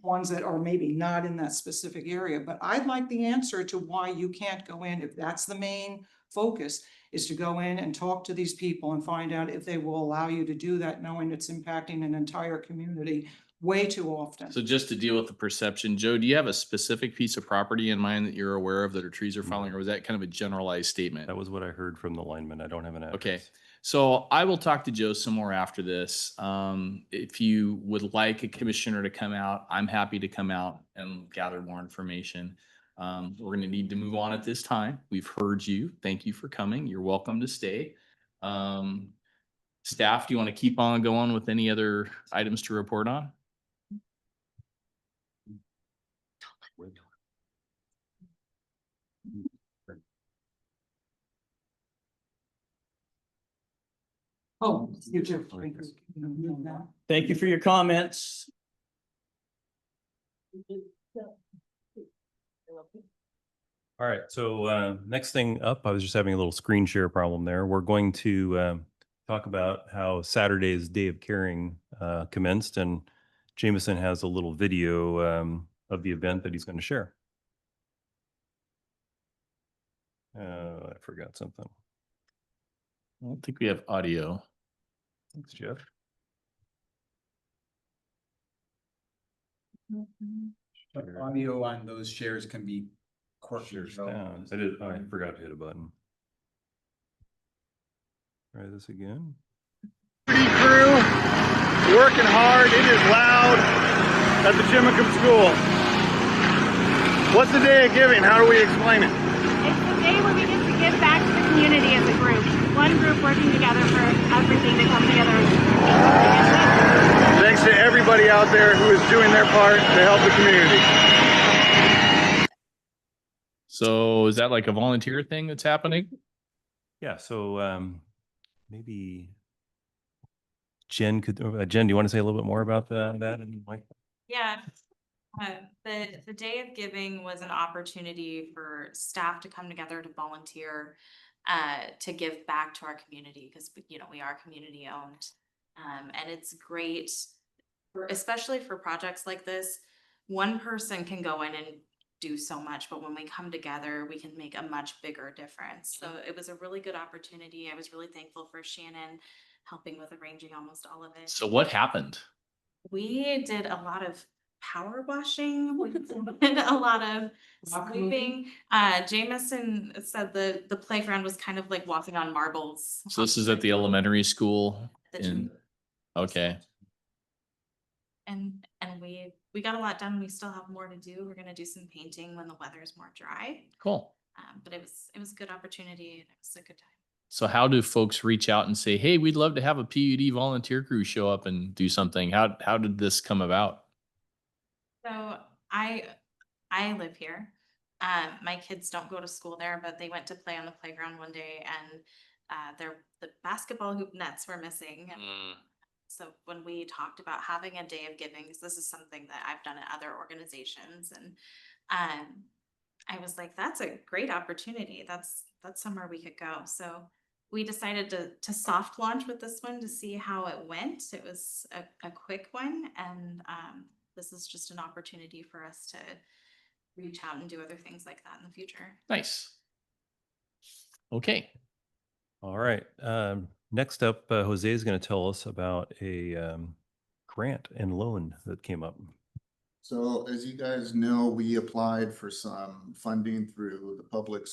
ones that are maybe not in that specific area. But I'd like the answer to why you can't go in, if that's the main focus, is to go in and talk to these people and find out if they will allow you to do that, knowing it's impacting an entire community way too often. So just to deal with the perception, Joe, do you have a specific piece of property in mind that you're aware of that our trees are falling, or was that kind of a generalized statement? That was what I heard from the lineman. I don't have an address. Okay, so I will talk to Joe some more after this. If you would like a commissioner to come out, I'm happy to come out and gather more information. We're gonna need to move on at this time. We've heard you. Thank you for coming. You're welcome to stay. Staff, do you want to keep on going with any other items to report on? Oh, you too. Thank you for your comments. All right, so next thing up, I was just having a little screen share problem there. We're going to talk about how Saturday's Day of Caring commenced, and Jameson has a little video of the event that he's going to share. I forgot something. I don't think we have audio. Thanks, Jeff. Audio on those shares can be Shares down. I forgot to hit a button. Try this again. Crew working hard. It is loud at the Chimacum School. What's the Day of Giving? How do we explain it? It's the day where we get to give back to the community as a group. One group working together for everything to come together. Thanks to everybody out there who is doing their part to help the community. So is that like a volunteer thing that's happening? Yeah, so maybe Jen could, Jen, do you want to say a little bit more about that? And Mike? Yeah, the Day of Giving was an opportunity for staff to come together to volunteer, to give back to our community, because, you know, we are community owned. And it's great, especially for projects like this. One person can go in and do so much, but when we come together, we can make a much bigger difference. So it was a really good opportunity. I was really thankful for Shannon helping with arranging almost all of it. So what happened? We did a lot of power washing. We did a lot of sweeping. Jameson said the playground was kind of like walking on marbles. So this is at the elementary school in, okay. And we got a lot done. We still have more to do. We're gonna do some painting when the weather is more dry. Cool. But it was a good opportunity and it was a good time. So how do folks reach out and say, hey, we'd love to have a PUD volunteer crew show up and do something? How did this come about? So I live here. My kids don't go to school there, but they went to play on the playground one day and the basketball hoop nets were missing. And so when we talked about having a Day of Giving, 'cause this is something that I've done at other organizations, and I was like, that's a great opportunity. That's somewhere we could go. So we decided to soft launch with this one to see how it went. It was a quick one, and this is just an opportunity for us to reach out and do other things like that in the future. Nice. Okay. All right. Next up, Jose is going to tell us about a grant and loan that came up. So as you guys know, we applied for some funding through the Public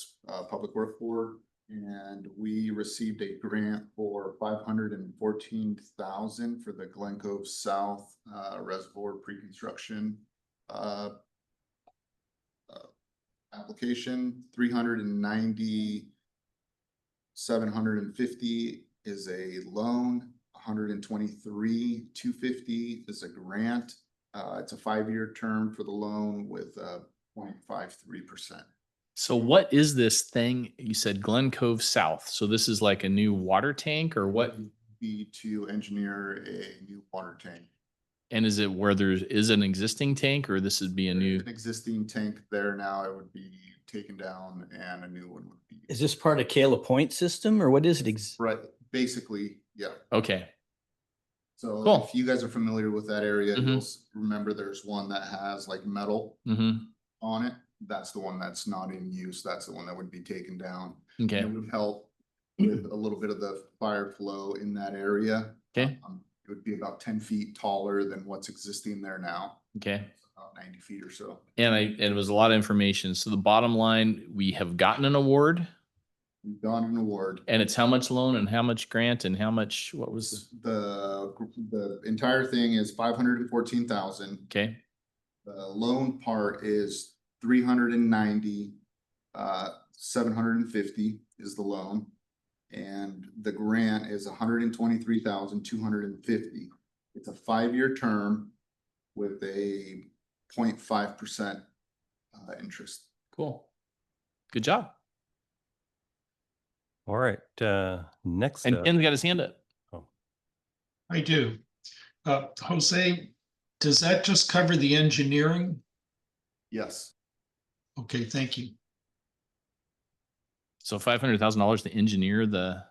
Work Board, and we received a grant for $514,000 for the Glen Cove South Reservoir pre-construction application. $390,750 is a loan. $123,250 is a grant. It's a 5-year term for the loan with 0.53%. So what is this thing? You said Glen Cove South. So this is like a new water tank or what? Be to engineer a new water tank. And is it where there is an existing tank, or this would be a new? An existing tank there now, it would be taken down and a new one would be. Is this part of Kayla Point system or what is it? Right, basically, yeah. Okay. So Cool. if you guys are familiar with that area, Mhm. you'll remember there's one that has like metal Mm-hmm. on it. That's the one that's not in use. That's the one that would be taken down. Okay. It would help with a little bit of the fire flow in that area. Okay. It would be about 10 feet taller than what's existing there now, Okay. about 90 feet or so. And it was a lot of information. So the bottom line, we have gotten an award, We've got an award. and it's how much loan and how much grant and how much, what was The entire thing is 514,000. okay. The loan part is 390, 750 is the loan. And the grant is 123,250. It's a 5-year term with a 0.5% interest. Cool. Good job. All right, next And up. Ken's got his hand up. I do. Jose, does that just cover the engineering? Yes. Okay, thank you. So $500,000 to engineer the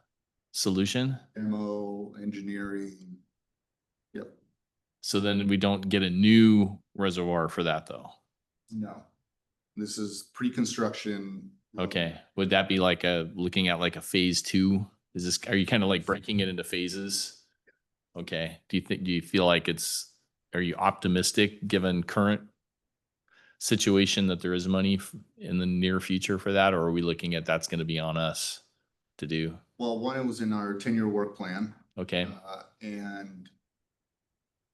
solution. MO, engineering. Yep. So then we don't get a new reservoir for that though. No. This is pre-construction. Okay. Would that be like looking at like a phase 2? Are you kind of like breaking it into phases? Okay. Do you feel like are you optimistic given current situation that there is money in the near future for that? Or are we looking at that's going to be on us to do? Well, one, it was in our 10-year work plan. Okay. And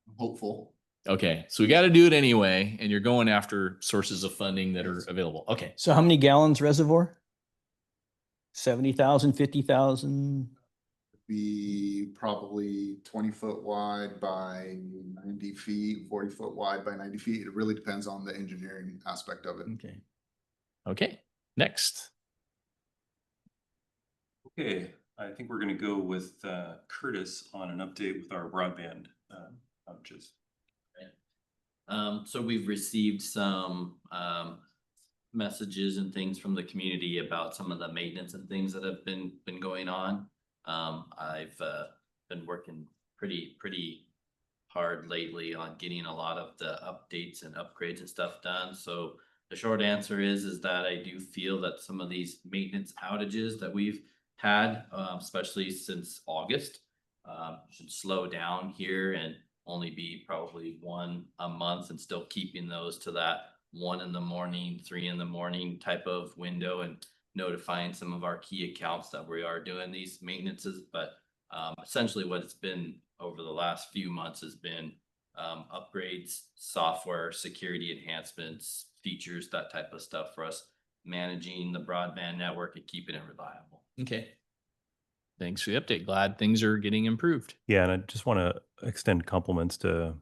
I'm hopeful. Okay. So we got to do it anyway. And you're going after sources of funding that are available. Okay. So how many gallons reservoir? 70,000, 50,000? Be probably 20-foot wide by 90 feet, 40-foot wide by 90 feet. It really depends on the engineering aspect of it. Okay. Okay. Next. Okay, I think we're gonna go with Curtis on an update with our broadband outages. So we've received some messages and things from the community about some of the maintenance and things that have been going on. I've been working pretty hard lately on getting a lot of the updates and upgrades and stuff done. So the short answer is that I do feel that some of these maintenance outages that we've had, especially since August, should slow down here and only be probably one a month, and still keeping those to that 1 in the morning, 3 in the morning type of window, and notifying some of our key accounts that we are doing these maintenances. But essentially what it's been over the last few months has been upgrades, software, security enhancements, features, that type of stuff for us managing the broadband network and keeping it reliable. Okay. Thanks for the update. Glad things are getting improved. Yeah, and I just want to extend compliments to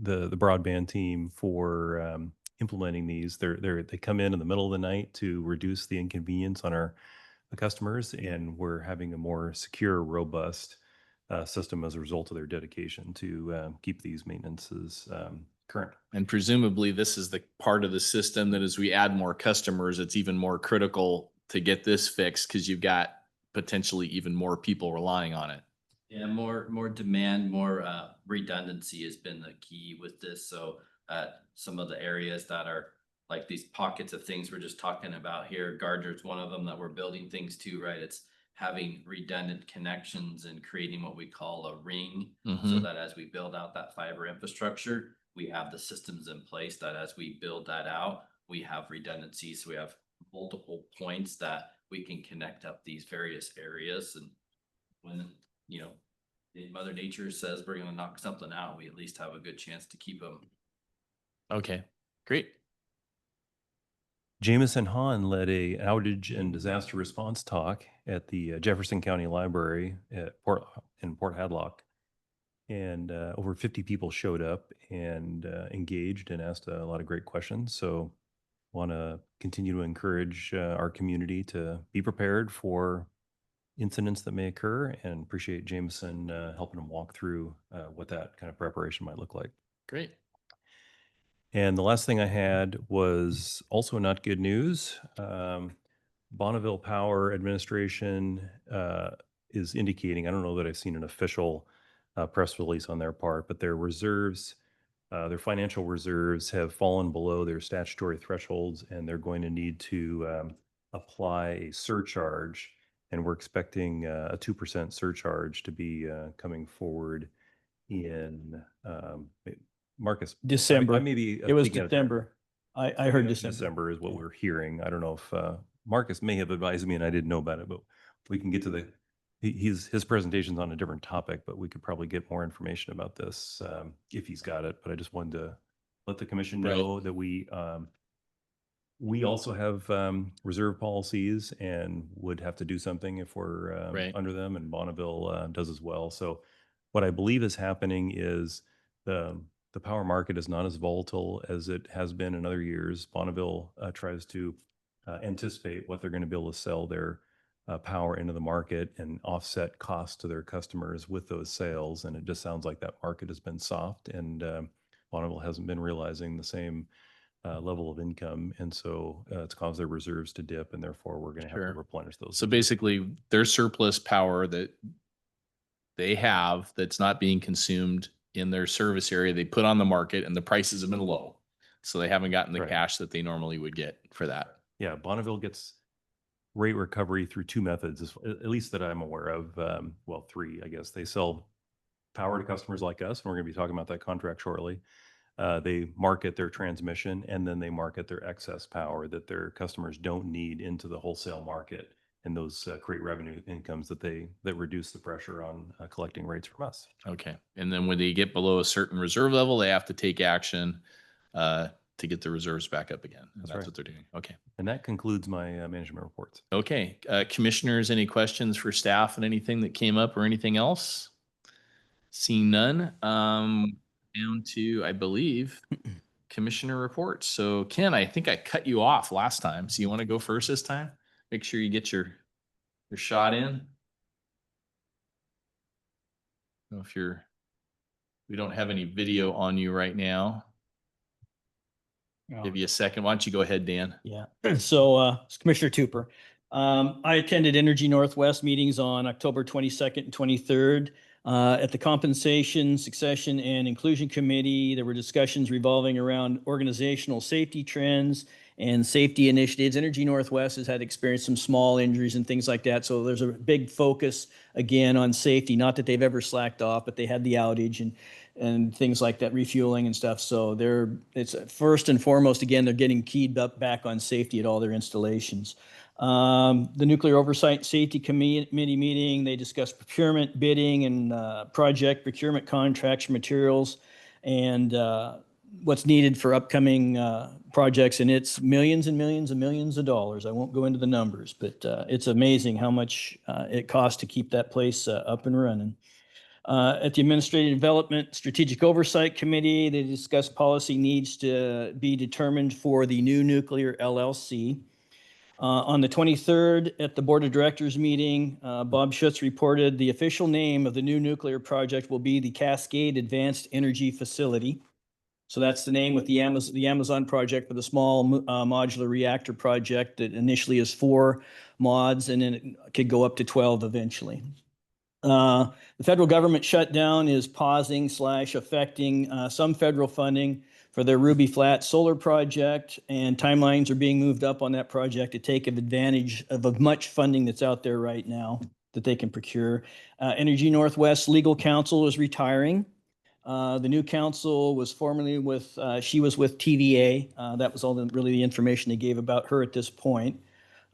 the broadband team for implementing these. They come in the middle of the night to reduce the inconvenience on our customers, and we're having a more secure, robust system as a result of their dedication to keep these maintenances current. And presumably this is the part of the system that as we add more customers, it's even more critical to get this fixed because you've got potentially even more people relying on it. Yeah, more demand, more redundancy has been the key with this. So some of the areas that are like these pockets of things we're just talking about here, Gardner's one of them that we're building things to, right? It's having redundant connections and creating what we call a ring, so Mhm. that as we build out that fiber infrastructure, we have the systems in place that as we build that out, we have redundancy. So we have multiple points that we can connect up these various areas. And when, Mother Nature says we're going to knock something out, we at least have a good chance to keep them. Okay, great. Jameson Hahn led a outage and disaster response talk at the Jefferson County Library at Port Hadlock. And over 50 people showed up and engaged and asked a lot of great questions. So want to continue to encourage our community to be prepared for incidents that may occur, and appreciate Jameson helping them walk through what that kind of preparation might look like. Great. And the last thing I had was also not good news. Bonneville Power Administration is indicating, I don't know that I've seen an official press release on their part, but their reserves, their financial reserves have fallen below their statutory thresholds, and they're going to need to apply a surcharge. And we're expecting a 2% surcharge to be coming forward in Marcus. December. I may be It was speaking out of turn. December. I heard December. December is what we're hearing. I don't know if Marcus may have advised me and I didn't know about it, but we can get to the, his presentation's on a different topic, but we could probably get more information about this if he's got it. But I just wanted to let the commission know that we also have reserve policies and would have to do something if we're under them, and Bonneville does as well. So what I believe is happening is the power market is not as volatile as it has been in other years. Bonneville tries to anticipate what they're going to be able to sell their power into the market and offset costs to their customers with those sales. And it just sounds like that market has been soft, and Bonneville hasn't been realizing the same level of income. And so it's caused their reserves to dip, and therefore we're going to have to replenish those. So basically their surplus power that they have that's not being consumed in their service area, they put on the market, and the prices have been low. So they haven't gotten the cash that they normally would get for that. Yeah, Bonneville gets rate recovery through two methods, at least that I'm aware of. Well, three, I guess. They sell power to customers like us, and we're going to be talking about that contract shortly. They market their transmission, and then they market their excess power that their customers don't need into the wholesale market. And those create revenue incomes that reduce the pressure on collecting rates from us. Okay. And then when they get below a certain reserve level, they have to take action to get the reserves back up again. And that's what they're doing. Okay. And that concludes my management reports. Okay. Commissioners, any questions for staff and anything that came up or anything else? Seeing none. Down to, I believe, commissioner reports. So Ken, I think I cut you off last time. So you want to go first this time? Make sure you get your shot in. If we don't have any video on you right now. Give you a second. Why don't you go ahead, Dan? Yeah. So Commissioner Tupper, I attended Energy Northwest meetings on October 22nd and 23rd. At the Compensation, Succession, and Inclusion Committee, there were discussions revolving around organizational safety trends and safety initiatives. Energy Northwest has had experienced some small injuries and things like that. So there's a big focus again on safety. Not that they've ever slacked off, but they had the outage and things like that, refueling and stuff. So it's first and foremost, again, they're getting keyed up back on safety at all their installations. The Nuclear Oversight Safety Committee meeting, they discussed procurement, bidding, and project procurement contracts for materials and what's needed for upcoming projects. And it's millions and millions and millions of dollars. I won't go into the numbers, but it's amazing how much it costs to keep that place up and running. At the Administrative Development Strategic Oversight Committee, they discussed policy needs to be determined for the new nuclear LLC. On the 23rd, at the Board of Directors meeting, Bob Schutz reported the official name of the new nuclear project will be the Cascade Advanced Energy Facility. So that's the name with the Amazon project for the small modular reactor project that initially is 4 mods, and then it could go up to 12 eventually. The federal government shutdown is pausing / affecting some federal funding for their Ruby Flat solar project, and timelines are being moved up on that project to take advantage of much funding that's out there right now that they can procure. Energy Northwest legal counsel is retiring. The new counsel was formerly with, she was with TVA. That was all really the information they gave about her at this point.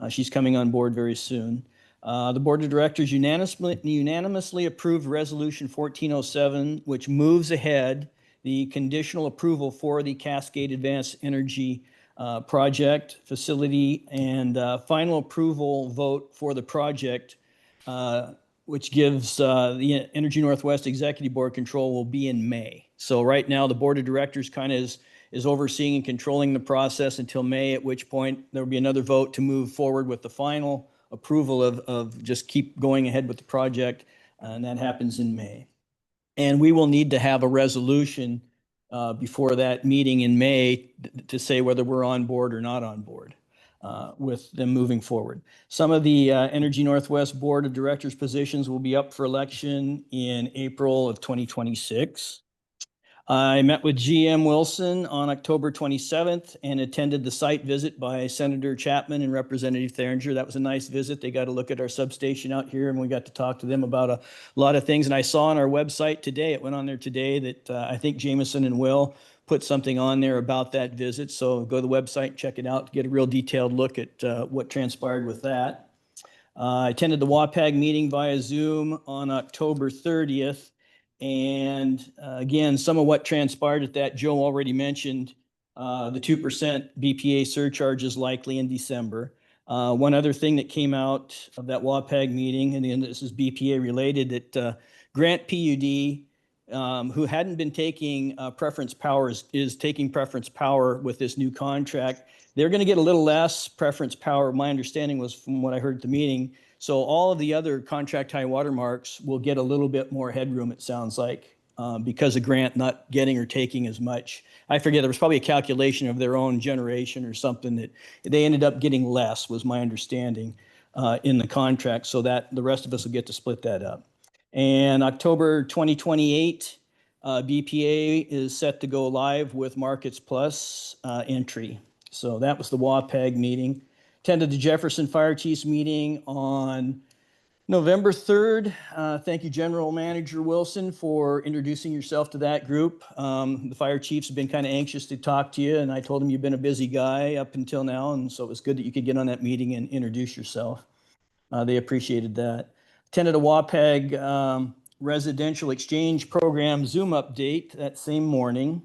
She's coming on board very soon. The Board of Directors unanimously approved Resolution 1407, which moves ahead the conditional approval for the Cascade Advanced Energy project facility and final approval vote for the project, which gives the Energy Northwest Executive Board control, will be in May. So right now, the Board of Directors kind of is overseeing and controlling the process until May, at which point there will be another vote to move forward with the final approval of just keep going ahead with the project, and that happens in May. And we will need to have a resolution before that meeting in May to say whether we're on board or not on board with them moving forward. Some of the Energy Northwest Board of Directors positions will be up for election in April of 2026. I met with GM Wilson on October 27th and attended the site visit by Senator Chapman and Representative Theringer. That was a nice visit. They got to look at our substation out here, and we got to talk to them about a lot of things. And I saw on our website today, it went on there today, that I think Jameson and Will put something on there about that visit. So go to the website, check it out, get a real detailed look at what transpired with that. I attended the WAPAG meeting via Zoom on October 30th. And again, some of what transpired at that, Joe already mentioned the 2% BPA surcharge is likely in December. One other thing that came out of that WAPAG meeting, and again, this is BPA related, that Grant PUD, who hadn't been taking preference powers, is taking preference power with this new contract. They're going to get a little less preference power. My understanding was from what I heard at the meeting. So all of the other contract high water marks will get a little bit more headroom, it sounds like, because of Grant not getting or taking as much. I forget, there was probably a calculation of their own generation or something that they ended up getting less, was my understanding, in the contract, so that the rest of us will get to split that up. And October 2028, BPA is set to go live with Markets Plus entry. So that was the WAPAG meeting. Attended the Jefferson Fire Chiefs meeting on November 3rd. Thank you, General Manager Wilson, for introducing yourself to that group. The fire chiefs have been kind of anxious to talk to you, and I told them you've been a busy guy up until now, and so it was good that you could get on that meeting and introduce yourself. They appreciated that. Attended a WAPAG residential exchange program Zoom update that same morning.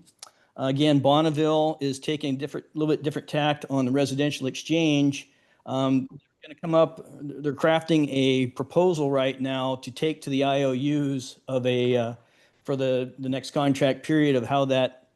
Again, Bonneville is taking a little bit different tact on the residential exchange. They're going to come up, they're crafting a proposal right now to take to the IOUs of for the next contract period of how that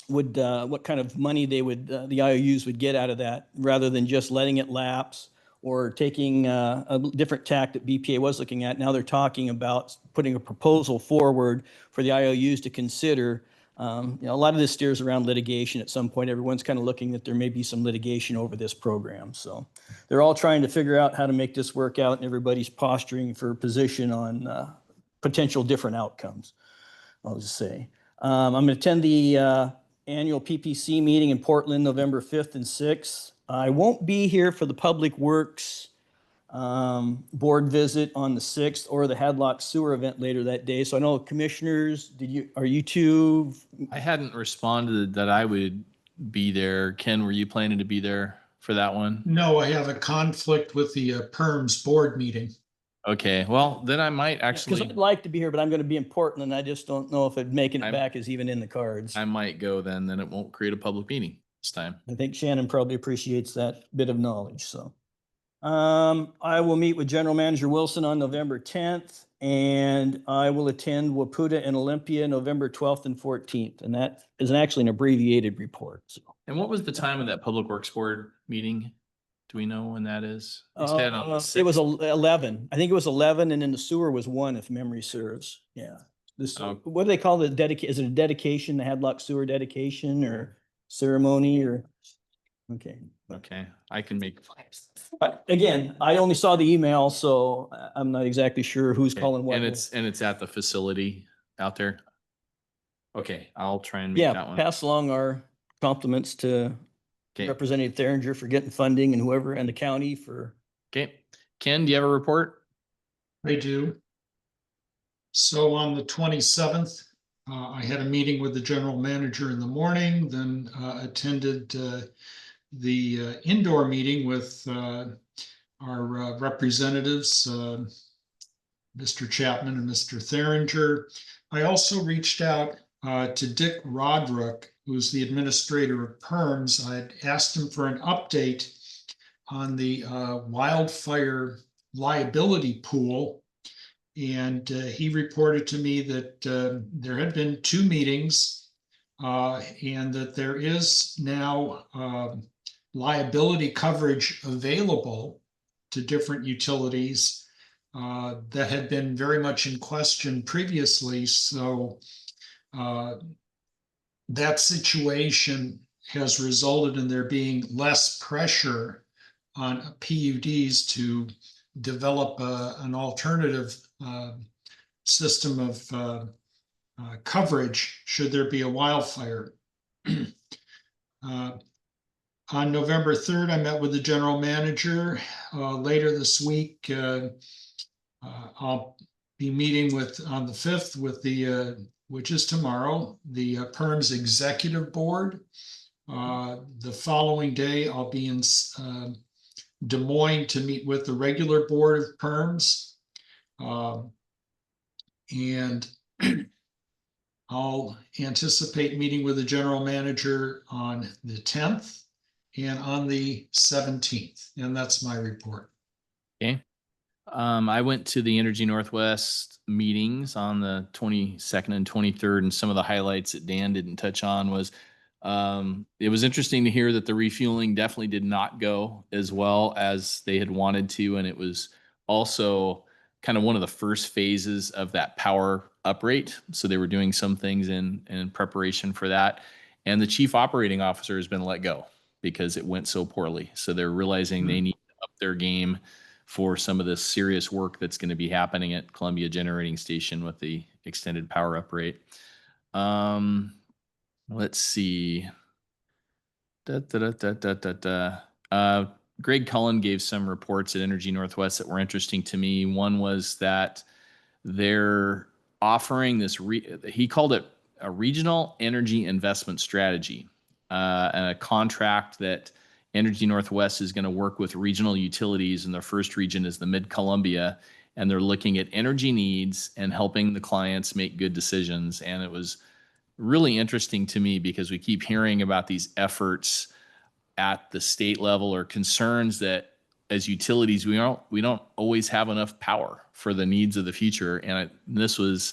would, what kind of money they would, the IOUs would get out of that, rather than just letting it lapse or taking a different tack that BPA was looking at. Now they're talking about putting a proposal forward for the IOUs to consider. A lot of this steers around litigation at some point. Everyone's kind of looking that there may be some litigation over this program. So they're all trying to figure out how to make this work out, and everybody's posturing for position on potential different outcomes, I'll just say. I'm going to attend the annual PPC meeting in Portland, November 5th and 6th. I won't be here for the Public Works board visit on the 6th or the Hadlock Sewer event later that day. So I know commissioners, are you two? I hadn't responded that I would be there. Ken, were you planning to be there for that one? No, I have a conflict with the PERMS board meeting. Okay, well, then I might actually. Because I'd like to be here, but I'm going to be in Portland, and I just don't know if making it back is even in the cards. I might go then it won't create a public meeting this time. I think Shannon probably appreciates that bit of knowledge, so. I will meet with General Manager Wilson on November 10th, and I will attend Waputa and Olympia November 12th and 14th. And that is actually an abbreviated report. So. And what was the time of that Public Works Board meeting? Do we know when that is? They said on the It was 6th. 11. I think it was 11, and then the sewer was 1, if memory serves. Yeah. This, what do they call the dedication? Is it a dedication, the Hadlock Sewer dedication or ceremony or? Okay. Okay, I can make. But again, I only saw the email, so I'm not exactly sure who's calling what. And it's at the facility out there. Okay, I'll try and make that one. Pass along our compliments to Representative Theringer for getting funding and whoever, and the county for. Okay, Ken, do you have a report? I do. So on the 27th, I had a meeting with the general manager in the morning, then attended the indoor meeting with our representatives, Mr. Chapman and Mr. Theringer. I also reached out to Dick Roderick, who's the administrator of PERMS. I had asked him for an update on the wildfire liability pool. And he reported to me that there had been 2 meetings and that there is now liability coverage available to different utilities that had been very much in question previously. So that situation has resulted in there being less pressure on PUDs to develop an alternative system of coverage should there be a wildfire. On November 3rd, I met with the general manager. Later this week, I'll be meeting on the 5th with which is tomorrow, the PERMS Executive Board. The following day, I'll be in Des Moines to meet with the regular board of PERMS. And I'll anticipate meeting with the general manager on the 10th and on the 17th. And that's my report. Okay. I went to the Energy Northwest meetings on the 22nd and 23rd, and some of the highlights that Dan didn't touch on was it was interesting to hear that the refueling definitely did not go as well as they had wanted to. And it was also kind of one of the first phases of that power uprate. So they were doing some things in preparation for that. And the chief operating officer has been let go because it went so poorly. So they're realizing they need to up their game for some of this serious work that's going to be happening at Columbia Generating Station with the extended power uprate. Let's see. Greg Cullen gave some reports at Energy Northwest that were interesting to me. One was that they're offering this, he called it a regional energy investment strategy, and a contract that Energy Northwest is going to work with regional utilities, and their first region is the Mid-Columbia, and they're looking at energy needs and helping the clients make good decisions. And it was really interesting to me because we keep hearing about these efforts at the state level or concerns that as utilities, we don't always have enough power for the needs of the future. And this was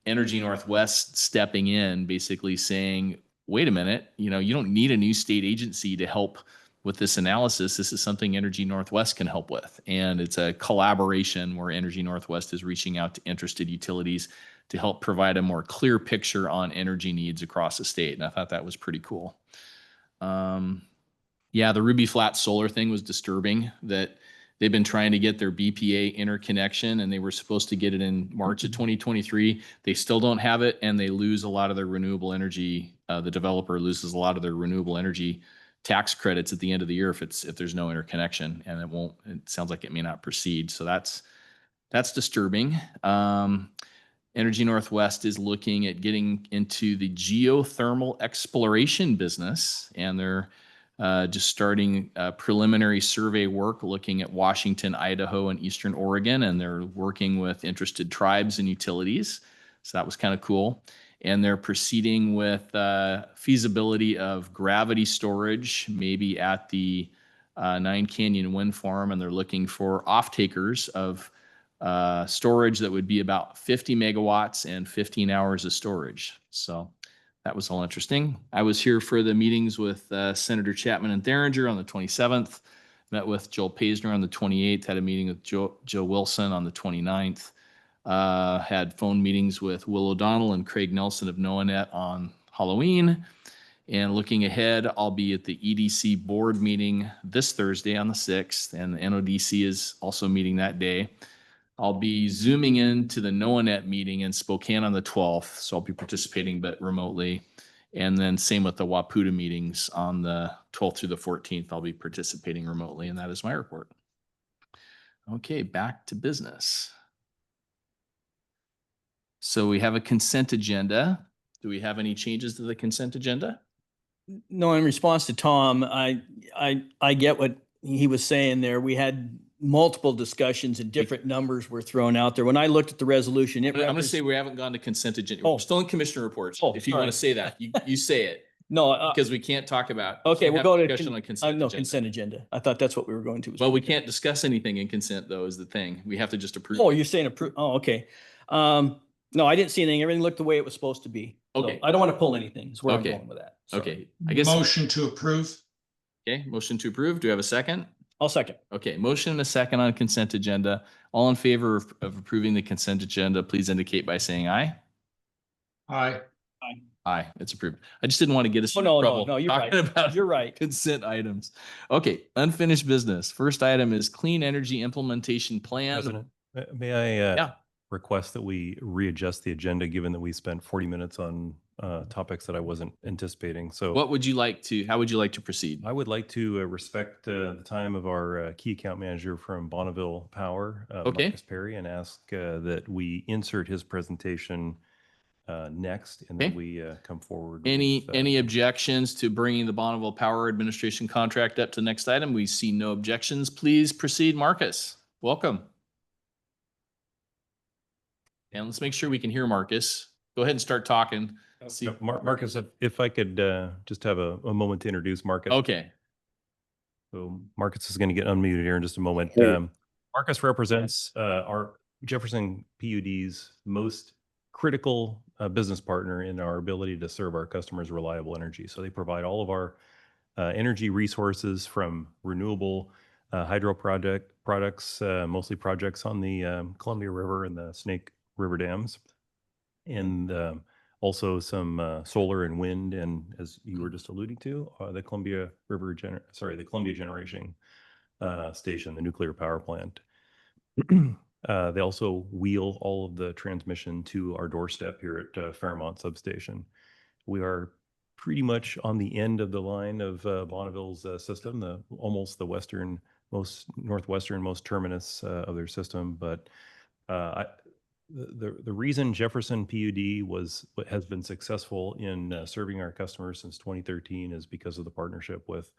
Energy Northwest stepping in, basically saying, wait a minute, you don't need a new state agency to help with this analysis. This is something Energy Northwest can help with. And it's a collaboration where Energy Northwest is reaching out to interested utilities to help provide a more clear picture on energy needs across the state. And I thought that was pretty cool. Yeah, the Ruby Flat solar thing was disturbing, that they've been trying to get their BPA interconnection and they were supposed to get it in March of 2023. They still don't have it, and they lose a lot of their renewable energy. The developer loses a lot of their renewable energy tax credits at the end of the year if there's no interconnection, and it sounds like it may not proceed. So that's disturbing. Energy Northwest is looking at getting into the geothermal exploration business, and they're just starting preliminary survey work looking at Washington, Idaho, and Eastern Oregon, and they're working with interested tribes and utilities. So that was kind of cool. And they're proceeding with feasibility of gravity storage, maybe at the Nine Canyon Wind Farm, and they're looking for off-takers of storage that would be about 50 megawatts and 15 hours of storage. So that was all interesting. I was here for the meetings with Senator Chapman and Theringer on the 27th, met with Joel Paisner on the 28th, had a meeting with Joe Wilson on the 29th, had phone meetings with Will O'Donnell and Craig Nelson of NOAANET on Halloween. And looking ahead, I'll be at the EDC board meeting this Thursday on the 6th, and the NODC is also meeting that day. I'll be zooming into the NOAANET meeting in Spokane on the 12th, so I'll be participating but remotely. And then same with the WAPUTA meetings on the 12th through the 14th, I'll be participating remotely, and that is my report. Okay, back to business. So we have a consent agenda. Do we have any changes to the consent agenda? No, in response to Tom, I get what he was saying there. We had multiple discussions and different numbers were thrown out there. When I looked at the resolution, I'm going to say we haven't gone to consent agenda. Oh. We're still in commissioner reports. Oh, if you sorry. want to say that, you say it. No, because we can't talk about. okay, can't we'll have go to discussion on consent. no agenda. consent agenda. I thought that's what we were going to. Well, we can't discuss anything in consent though, is the thing. We have to just approve. Oh, it. you're saying approve. Oh, okay. No, I didn't see anything. Everything looked the way it was supposed to be. So Okay. I don't want to pull anything. Is where Okay. I'm going with that. Sorry. Okay, I guess. Motion to approve. Okay, motion to approve. Do we have a second? I'll second. Okay, motion and a second on consent agenda. All in favor of approving the consent agenda, please indicate by saying aye. Aye. Aye, it's approved. I just didn't want to get us Oh, in no, trouble. no, you're talking right. about You're right. consent items. Okay, unfinished business. First item is clean energy implementation plan. President, may I Yeah. request that we readjust the agenda, given that we spent 40 minutes on topics that I wasn't anticipating? So What would you like to, how would you like to proceed? I would like to respect the time of our key account manager from Bonneville Power, Okay. Marcus Perry, and ask that we insert his presentation next, and then Okay. we come forward. Any objections to bringing the Bonneville Power Administration contract up to the next item? We see no objections. Please proceed, Marcus. Welcome. And let's make sure we can hear Marcus. Go ahead and start talking. See. Marcus, if I could just have a moment to introduce Marcus. Okay. So Marcus is going to get unmuted here in just a moment. Sure. Marcus represents our Jefferson PUD's most critical business partner in our ability to serve our customers reliable energy. So they provide all of our energy resources, from renewable hydro products, mostly projects on the Columbia River and the Snake River dams, and also some solar and wind, and as you were just alluding to, the Columbia Generation Station, the nuclear power plant. They also wheel all of the transmission to our doorstep here at Fairmont Substation. We are pretty much on the end of the line of Bonneville's system, almost the northwesternmost terminus of their system. But the reason Jefferson PUD has been successful in serving our customers since 2013 is because of the partnership with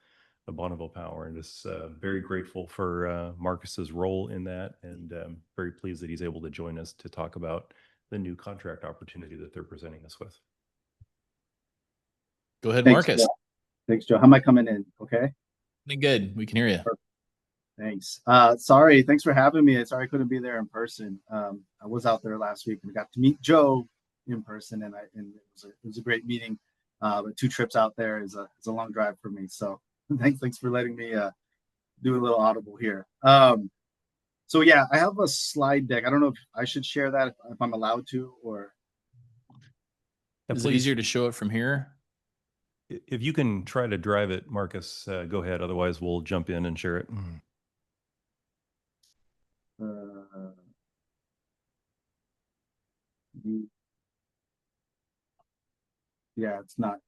Bonneville Power, and just very grateful for Marcus's role in that, and very pleased that he's able to join us to talk about the new contract opportunity that they're presenting us with. Go ahead, Thanks, Marcus. Joe. Thanks, Joe. How am I coming in? Okay. Good. We can hear you. Thanks. Sorry. Thanks for having me. Sorry I couldn't be there in person. I was out there last week and got to meet Joe in person, and it was a great meeting. But 2 trips out there is a long drive for me. So thanks for letting me do a little audible here. So yeah, I have a slide deck. I don't know if I should share that if I'm allowed to, or is it easier to show it from here? If you can try to drive it, Marcus, go ahead. Otherwise, we'll jump in and share it. Yeah, it's not.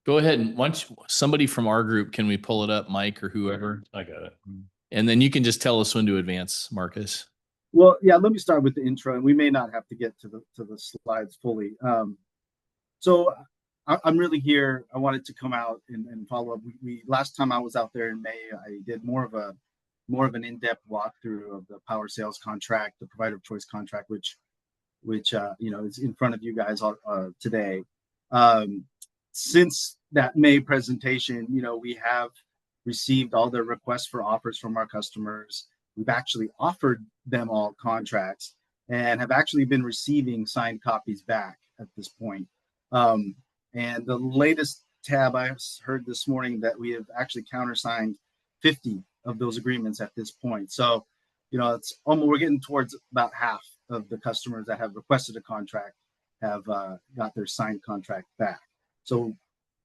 Go ahead, and once somebody from our group, can we pull it up, Mike or whoever? I got it. And then you can just tell us when to advance, Marcus. Well, yeah, let me start with the intro, and we may not have to get to the slides fully. So I'm really here. I wanted to come out and follow up. We last time I was out there in May, I did more of an in-depth walkthrough of the power sales contract, the provider of choice contract, which is in front of you guys today. Since that May presentation, we have received all the requests for offers from our customers. We've actually offered them all contracts and have actually been receiving signed copies back at this point. And the latest tab I heard this morning that we have actually countersigned 50 of those agreements at this point. So, it's almost, we're getting towards about half of the customers that have requested a contract have got their signed contract back. So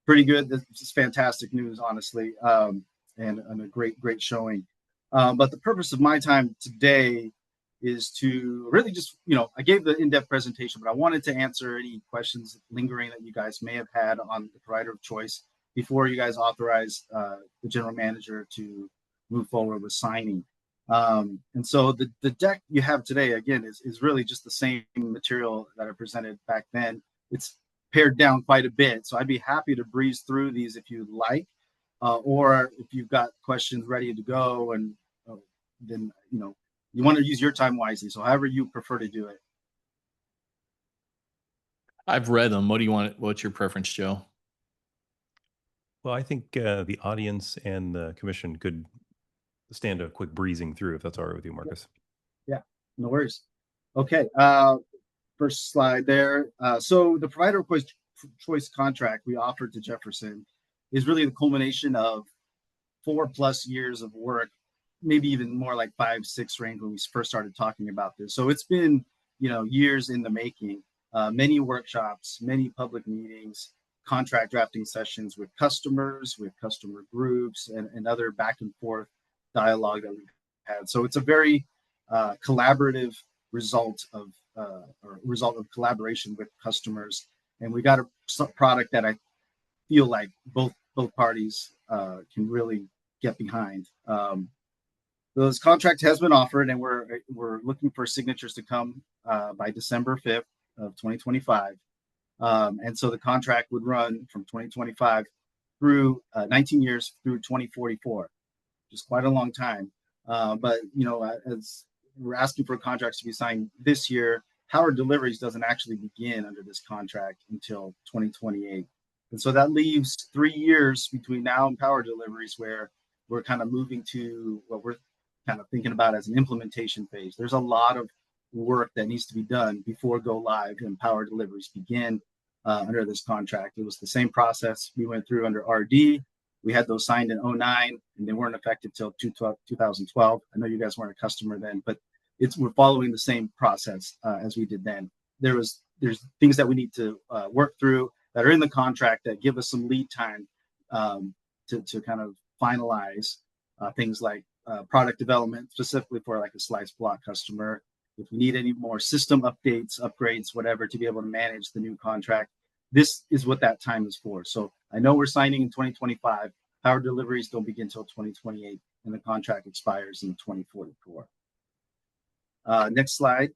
pretty good. This is fantastic news, honestly, and a great showing. But the purpose of my time today is to really just, I gave the in-depth presentation, but I wanted to answer any questions lingering that you guys may have had on the provider of choice before you guys authorize the general manager to move forward with signing. And so the deck you have today, again, is really just the same material that I presented back then. It's pared down quite a bit. So I'd be happy to breeze through these if you'd like, or if you've got questions ready to go, and then, you want to use your time wisely. So however you prefer to do it. I've read them. What do you want? What's your preference, Joe? Well, I think the audience and the commission could stand a quick breezing through, if that's all right with you, Marcus. Yeah, no worries. Okay, first slide there. So the provider of choice contract we offered to Jefferson is really the culmination of 4+ years of work, maybe even more like 5-6 range when we first started talking about this. So it's been, years in the making. many workshops, many public meetings, contract drafting sessions with customers, with customer groups, and other back and forth dialogue that we've had. So it's a very collaborative result of collaboration with customers, and we got a product that I feel like both parties can really get behind. Those contract has been offered, and we're looking for signatures to come by December 5th of 2025. And so the contract would run from 2025 through 19 years through 2044, which is quite a long time. But as we're asking for contracts to be signed this year, power deliveries doesn't actually begin under this contract until 2028. And so that leaves 3 years between now and power deliveries where we're kind of moving to what we're kind of thinking about as an implementation phase. There's a lot of work that needs to be done before go live and power deliveries begin under this contract. It was the same process we went through under RD. We had those signed in 2009, and they weren't effective till 2012. I know you guys weren't a customer then, but we're following the same process as we did then. There's things that we need to work through that are in the contract that give us some lead time to kind of finalize things like product development, specifically for like a slice block customer. If we need any more system updates, upgrades, whatever, to be able to manage the new contract, this is what that time is for. So I know we're signing in 2025. Power deliveries don't begin until 2028, and the contract expires in 2044. Next slide.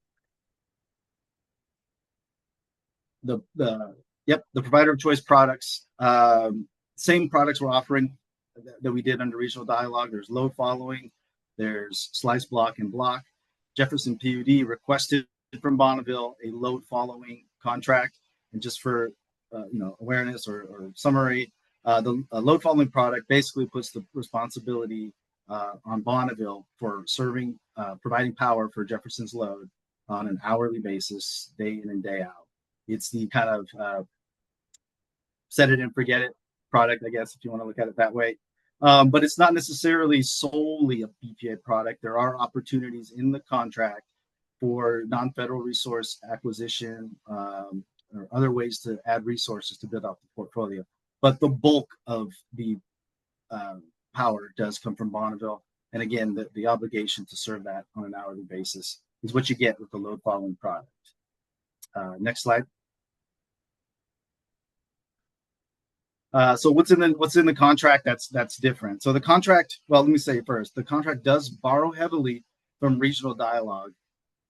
The provider of choice products, same products we're offering that we did under regional dialogue. There's load following, there's slice block and block. Jefferson PUD requested from Bonneville a load following contract, and just for awareness or summary, the load following product basically puts the responsibility on Bonneville for providing power for Jefferson's load on an hourly basis, day in and day out. It's the kind of set it and forget it product, I guess, if you want to look at it that way. But it's not necessarily solely a BPA product. There are opportunities in the contract for non-federal resource acquisition or other ways to add resources to build out the portfolio. But the bulk of the power does come from Bonneville. And again, the obligation to serve that on an hourly basis is what you get with the load following product. Next slide. So what's in the contract that's different? So the contract, well, let me say first, the contract does borrow heavily from regional dialogue,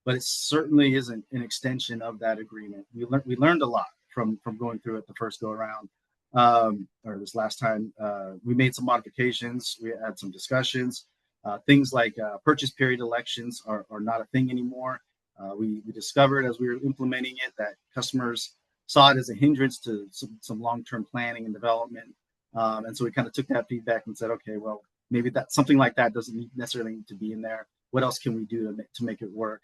but it certainly isn't an extension of that agreement. We learned a lot from going through it the first go around, or this last time. We made some modifications. We had some discussions. Things like purchase period elections are not a thing anymore. We discovered as we were implementing it that customers saw it as a hindrance to some long-term planning and development. And so we kind of took that feedback and said, okay, well, maybe that something like that doesn't necessarily need to be in there. What else can we do to make it work?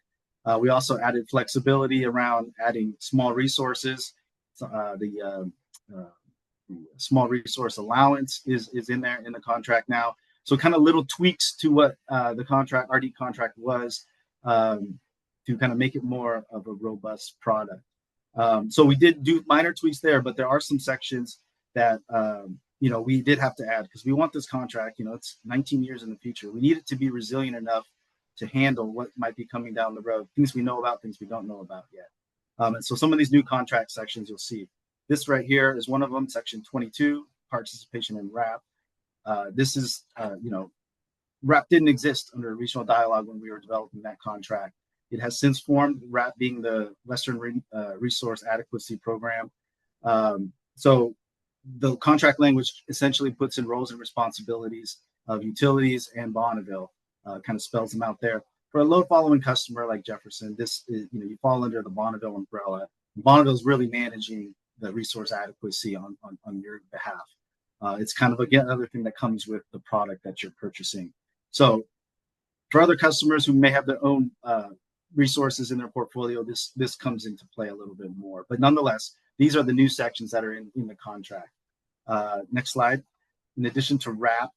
We also added flexibility around adding small resources. The small resource allowance is in there in the contract now. So kind of little tweaks to what the RD contract was to kind of make it more of a robust product. So we did do minor tweaks there, but there are some sections that we did have to add because we want this contract. It's 19 years in the future. We need it to be resilient enough to handle what might be coming down the road, things we know about, things we don't know about yet. And so some of these new contract sections you'll see. This right here is one of them, section 22, participation in RAP. This is, RAP didn't exist under regional dialogue when we were developing that contract. It has since formed, RAP being the Western Resource Adequacy Program. So the contract language essentially puts in roles and responsibilities of utilities and Bonneville, kind of spells them out there. For a load following customer like Jefferson, this is, you fall under the Bonneville umbrella. Bonneville is really managing the resource adequacy on your behalf. It's kind of, again, another thing that comes with the product that you're purchasing. So for other customers who may have their own resources in their portfolio, this comes into play a little bit more. But nonetheless, these are the new sections that are in the contract. Next slide. In addition to RAP,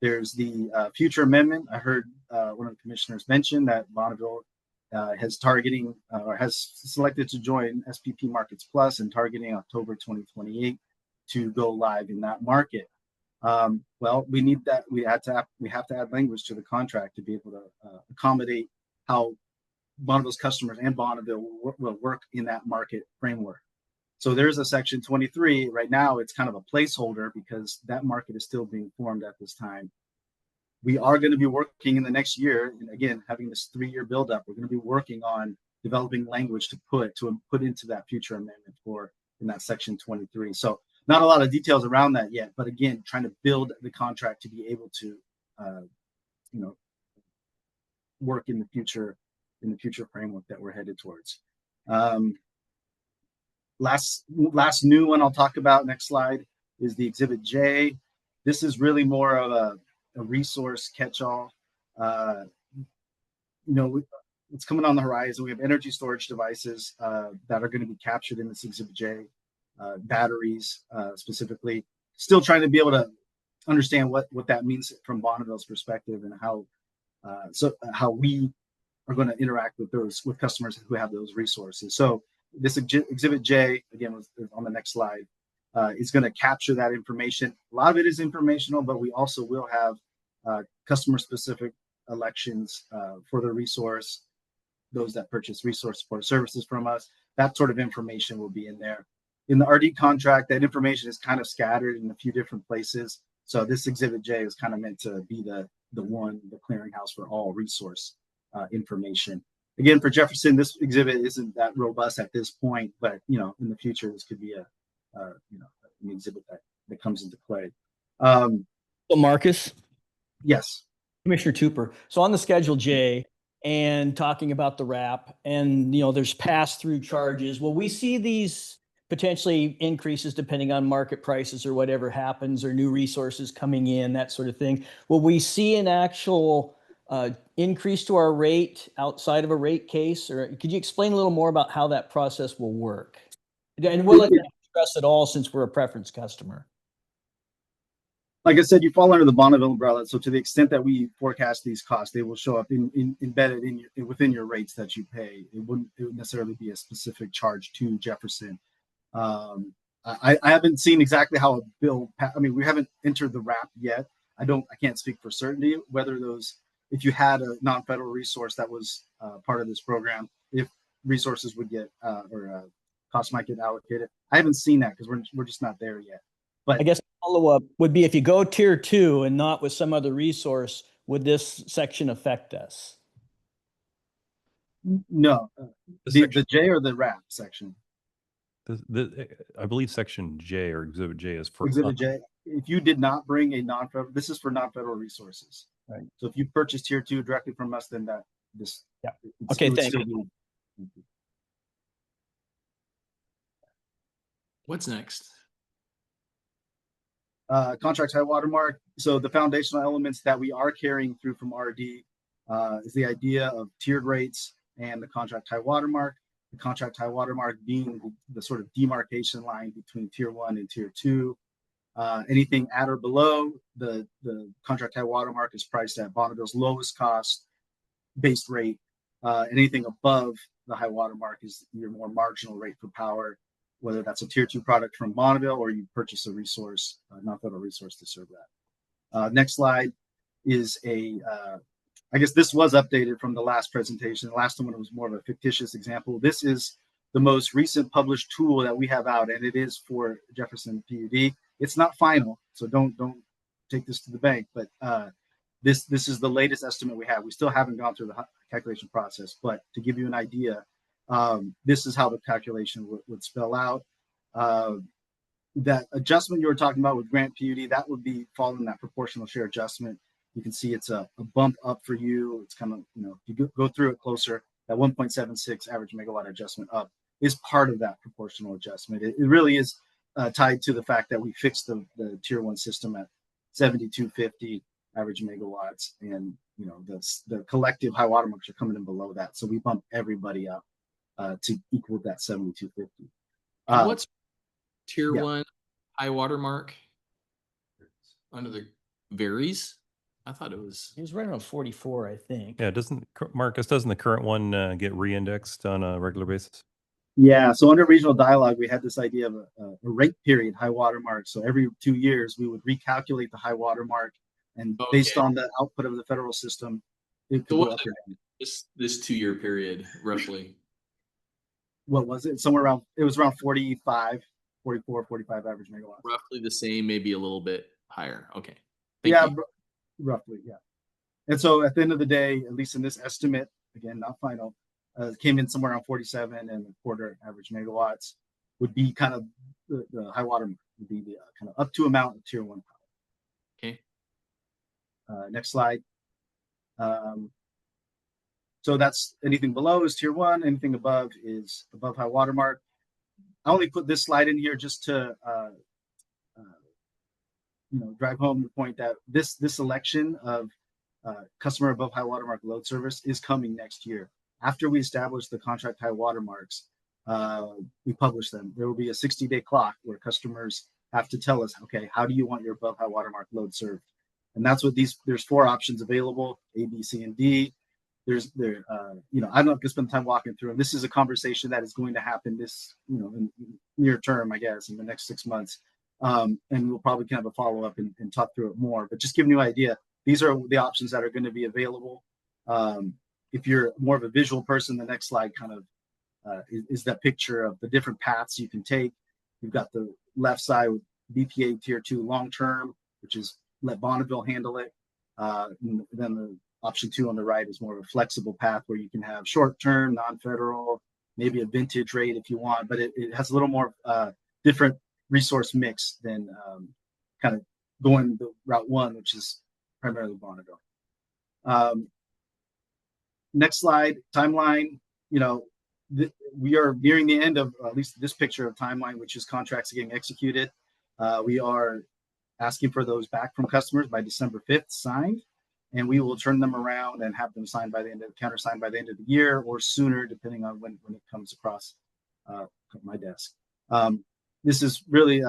there's the future amendment. I heard one of the commissioners mention that Bonneville has targeting or has selected to join SPP Markets Plus and targeting October 2028 to go live in that market. Well, we need that. We have to add language to the contract to be able to accommodate how Bonneville's customers and Bonneville will work in that market framework. So there's a section 23 right now. It's kind of a placeholder because that market is still being formed at this time. We are going to be working in the next year, and again, having this 3-year buildup, we're going to be working on developing language to put into that future amendment in that section 23. So not a lot of details around that yet, but again, trying to build the contract to be able to, work in the future framework that we're headed towards. Last new one I'll talk about, next slide, is the Exhibit J. This is really more of a resource catch-all. It's coming on the horizon. We have energy storage devices that are going to be captured in this Exhibit J, batteries specifically. Still trying to be able to understand what that means from Bonneville's perspective and how we are going to interact with customers who have those resources. So this Exhibit J, again, was on the next slide, is going to capture that information. A lot of it is informational, but we also will have customer-specific elections for the resource, those that purchase resource support services from us. That sort of information will be in there. In the RD contract, that information is kind of scattered in a few different places. So this Exhibit J is kind of meant to be the clearinghouse for all resource information. Again, for Jefferson, this exhibit isn't that robust at this point, but in the future, this could be an exhibit that comes into play. So Marcus? Yes. Commissioner Tupper. So on the Schedule J and talking about the wrap and, there's pass-through charges. Will we see these potentially increases depending on market prices or whatever happens or new resources coming in, that sort of thing? Will we see an actual increase to our rate outside of a rate case? Or could you explain a little more about how that process will work? And will it stress at all since we're a preference customer? Like I said, you fall under the Bonneville umbrella. So to the extent that we forecast these costs, they will show up embedded within your rates that you pay. It wouldn't necessarily be a specific charge to Jefferson. I haven't seen exactly how a bill. We haven't entered the wrap yet. I can't speak for certainty whether if you had a non-federal resource that was part of this program, if resources would get or costs might get allocated. I haven't seen that because we're just not there yet. But I guess follow-up would be if you go tier 2 and not with some other resource, would this section affect us? No, the J or the wrap section. I believe section J or Exhibit J is for Exhibit J. If you did not bring a non-federal, this is for non-federal resources. Right. So if you purchase tier 2 directly from us, then Yeah. Okay. Thank you. What's next? Contract high watermark. So the foundational elements that we are carrying through from RD is the idea of tiered rates and the contract high watermark. The contract high watermark being the sort of demarcation line between tier 1 and tier 2. Anything at or below the contract high watermark is priced at Bonneville's lowest cost base rate. Anything above the high watermark is your more marginal rate for power, whether that's a tier 2 product from Bonneville or you purchase a resource, non-federal resource to serve that. Next slide is I guess this was updated from the last presentation. The last one was more of a fictitious example. This is the most recent published tool that we have out, and it is for Jefferson PUD. It's not final, so don't take this to the bank, but this is the latest estimate we have. We still haven't gone through the calculation process, but to give you an idea, this is how the calculation would spell out. That adjustment you were talking about with Grant PUD, that would be following that proportional share adjustment. You can see it's a bump up for you. It's kind of, if you go through it closer, that 1.76 average megawatt adjustment up is part of that proportional adjustment. It really is tied to the fact that we fixed the tier 1 system at 7,250 average megawatts, and the collective high watermarks are coming in below that. So we bump everybody up to equal that 7,250. What's tier 1 high watermark under the varies? I thought it was. It was right around 44, I think. Yeah, Marcus, doesn't the current one get re-indexed on a regular basis? Yeah, so under regional dialogue, we had this idea of a rate period high water mark. So every 2 years, we would recalculate the high water mark, and based on the output of the federal system, it could go up or down. This 2-year period, roughly. What was it? Somewhere around, it was around 45, 44, 45 average megawatts. Roughly the same, maybe a little bit higher. Okay. Roughly, yeah. And so at the end of the day, at least in this estimate, again, not final, came in somewhere around 47 and a quarter average megawatts would be kind of the high water mark, would be the kind of up to amount of tier 1 power. Okay. Next slide. So that's anything below is tier 1, anything above is above high water mark. I only put this slide in here just to drive home the point that this election of customer above high watermark load service is coming next year. After we establish the contract high watermarks, we publish them. There will be a 60-day clock where customers have to tell us, okay, how do you want your above high watermark load served? And that's what there's 4 options available, A, B, C, and D. I'm not going to spend time walking through them. This is a conversation that is going to happen in near term, I guess, in the next 6 months. And we'll probably have a follow-up and talk through it more, but just giving you an idea, these are the options that are going to be available. If you're more of a visual person, the next slide kind of is that picture of the different paths you can take. You've got the left side with BPA tier 2 long-term, which is let Bonneville handle it. And then the option 2 on the right is more of a flexible path where you can have short-term, non-federal, maybe a vintage rate if you want, but it has a little more different resource mix than kind of going the route 1, which is primarily Bonneville. Next slide, timeline. We are nearing the end of at least this picture of timeline, which is contracts getting executed. We are asking for those back from customers by December 5th signed, and we will turn them around and have them signed by the end of countersigned by the end of the year or sooner, depending on when it comes across my desk. This is really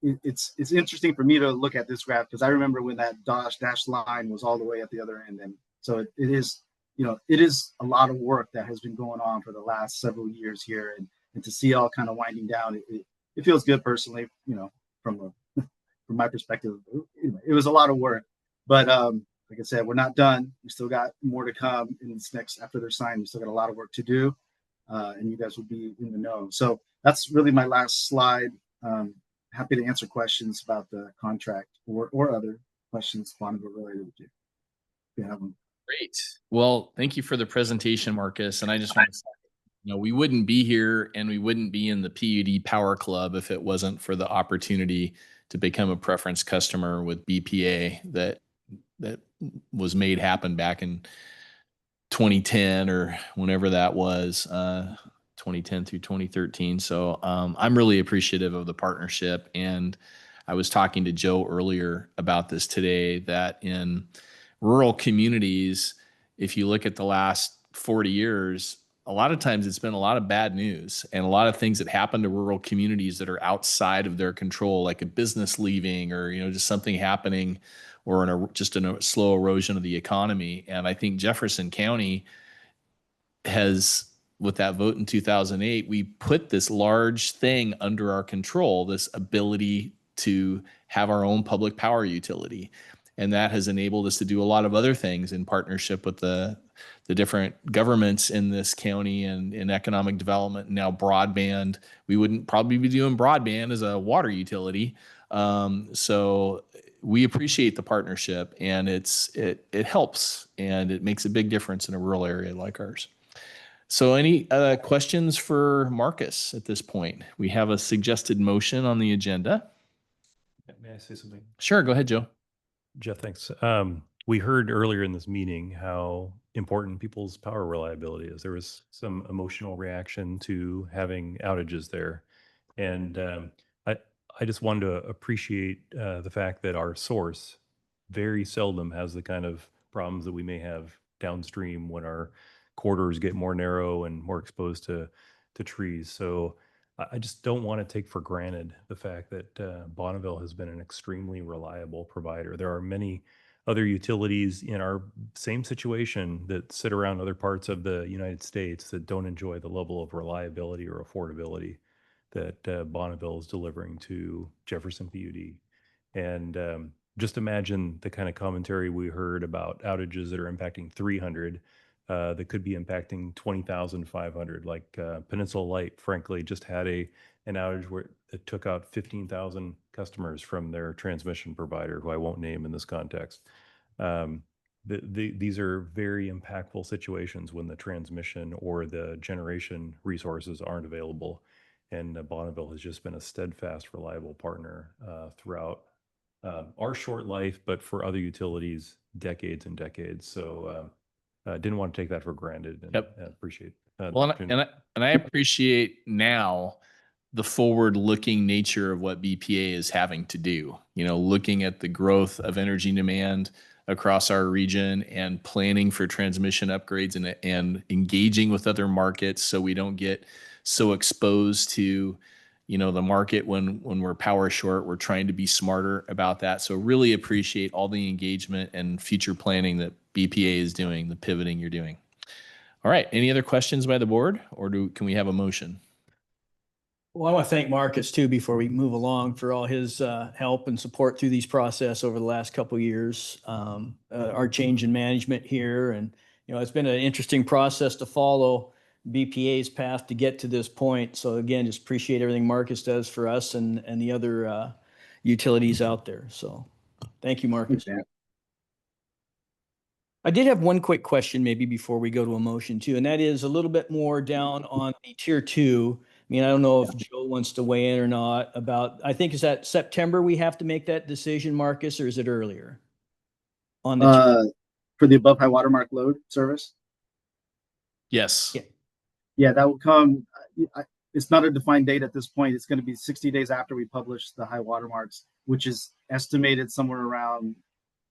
it's interesting for me to look at this graph because I remember when that dashed line was all the way at the other end, and so it is a lot of work that has been going on for the last several years here, and to see all kind of winding down, it feels good personally, from my perspective. It was a lot of work, but like I said, we're not done. We still got more to come in this next after they're signed. We still got a lot of work to do, and you guys will be in the know. So that's really my last slide. Happy to answer questions about the contract or other questions Bonneville related to. If you have them. Great. Well, thank you for the presentation, Marcus. And I just want to say, we wouldn't be here and we wouldn't be in the PUD Power Club if it wasn't for the opportunity to become a preference customer with BPA that was made happen back in 2010 or whenever that was, 2010 through 2013. So I'm really appreciative of the partnership. And I was talking to Joe earlier about this today, that in rural communities, if you look at the last 40 years, a lot of times it's been a lot of bad news and a lot of things that happen to rural communities that are outside of their control, like a business leaving or, just something happening or just a slow erosion of the economy. And I think Jefferson County has, with that vote in 2008, we put this large thing under our control, this ability to have our own public power utility. And that has enabled us to do a lot of other things in partnership with the different governments in this county and in economic development. Now broadband, we wouldn't probably be doing broadband as a water utility. So we appreciate the partnership, and it helps, and it makes a big difference in a rural area like ours. So any questions for Marcus at this point? We have a suggested motion on the agenda. May I say something? Sure, go ahead, Joe. Jeff, thanks. We heard earlier in this meeting how important people's power reliability is. There was some emotional reaction to having outages there. And I just wanted to appreciate the fact that our source very seldom has the kind of problems that we may have downstream when our corridors get more narrow and more exposed to trees. So I just don't want to take for granted the fact that Bonneville has been an extremely reliable provider. There are many other utilities in our same situation that sit around other parts of the United States that don't enjoy the level of reliability or affordability that Bonneville is delivering to Jefferson PUD. And just imagine the kind of commentary we heard about outages that are impacting 300 that could be impacting 20,500. Like Peninsula Light, frankly, just had an outage where it took out 15,000 customers from their transmission provider, who I won't name in this context. These are very impactful situations when the transmission or the generation resources aren't available. And Bonneville has just been a steadfast, reliable partner throughout our short life, but for other utilities, decades and decades. So didn't want to take that for granted, and appreciate Well, and I appreciate now the forward-looking nature of what BPA is having to do. You know, looking at the growth of energy demand across our region and planning for transmission upgrades and engaging with other markets so we don't get so exposed to, you know, the market when we're power short. We're trying to be smarter about that. So really appreciate all the engagement and future planning that BPA is doing, the pivoting you're doing. All right. Any other questions by the board, or can we have a motion? Well, I want to thank Marcus too, before we move along, for all his help and support through these process over the last couple of years. Our change in management here, and you know, it's been an interesting process to follow BPA's path to get to this point. So again, just appreciate everything Marcus does for us and the other utilities out there. So thank you, Marcus. I did have one quick question maybe before we go to a motion too, and that is a little bit more down on the tier 2. I mean, I don't know if Joe wants to weigh in or not about, I think, is that September we have to make that decision, Marcus, or is it earlier? On the for the above high watermark load service? Yes. Yeah, that will come. It's not a defined date at this point. It's going to be 60 days after we publish the high watermarks, which is estimated somewhere around,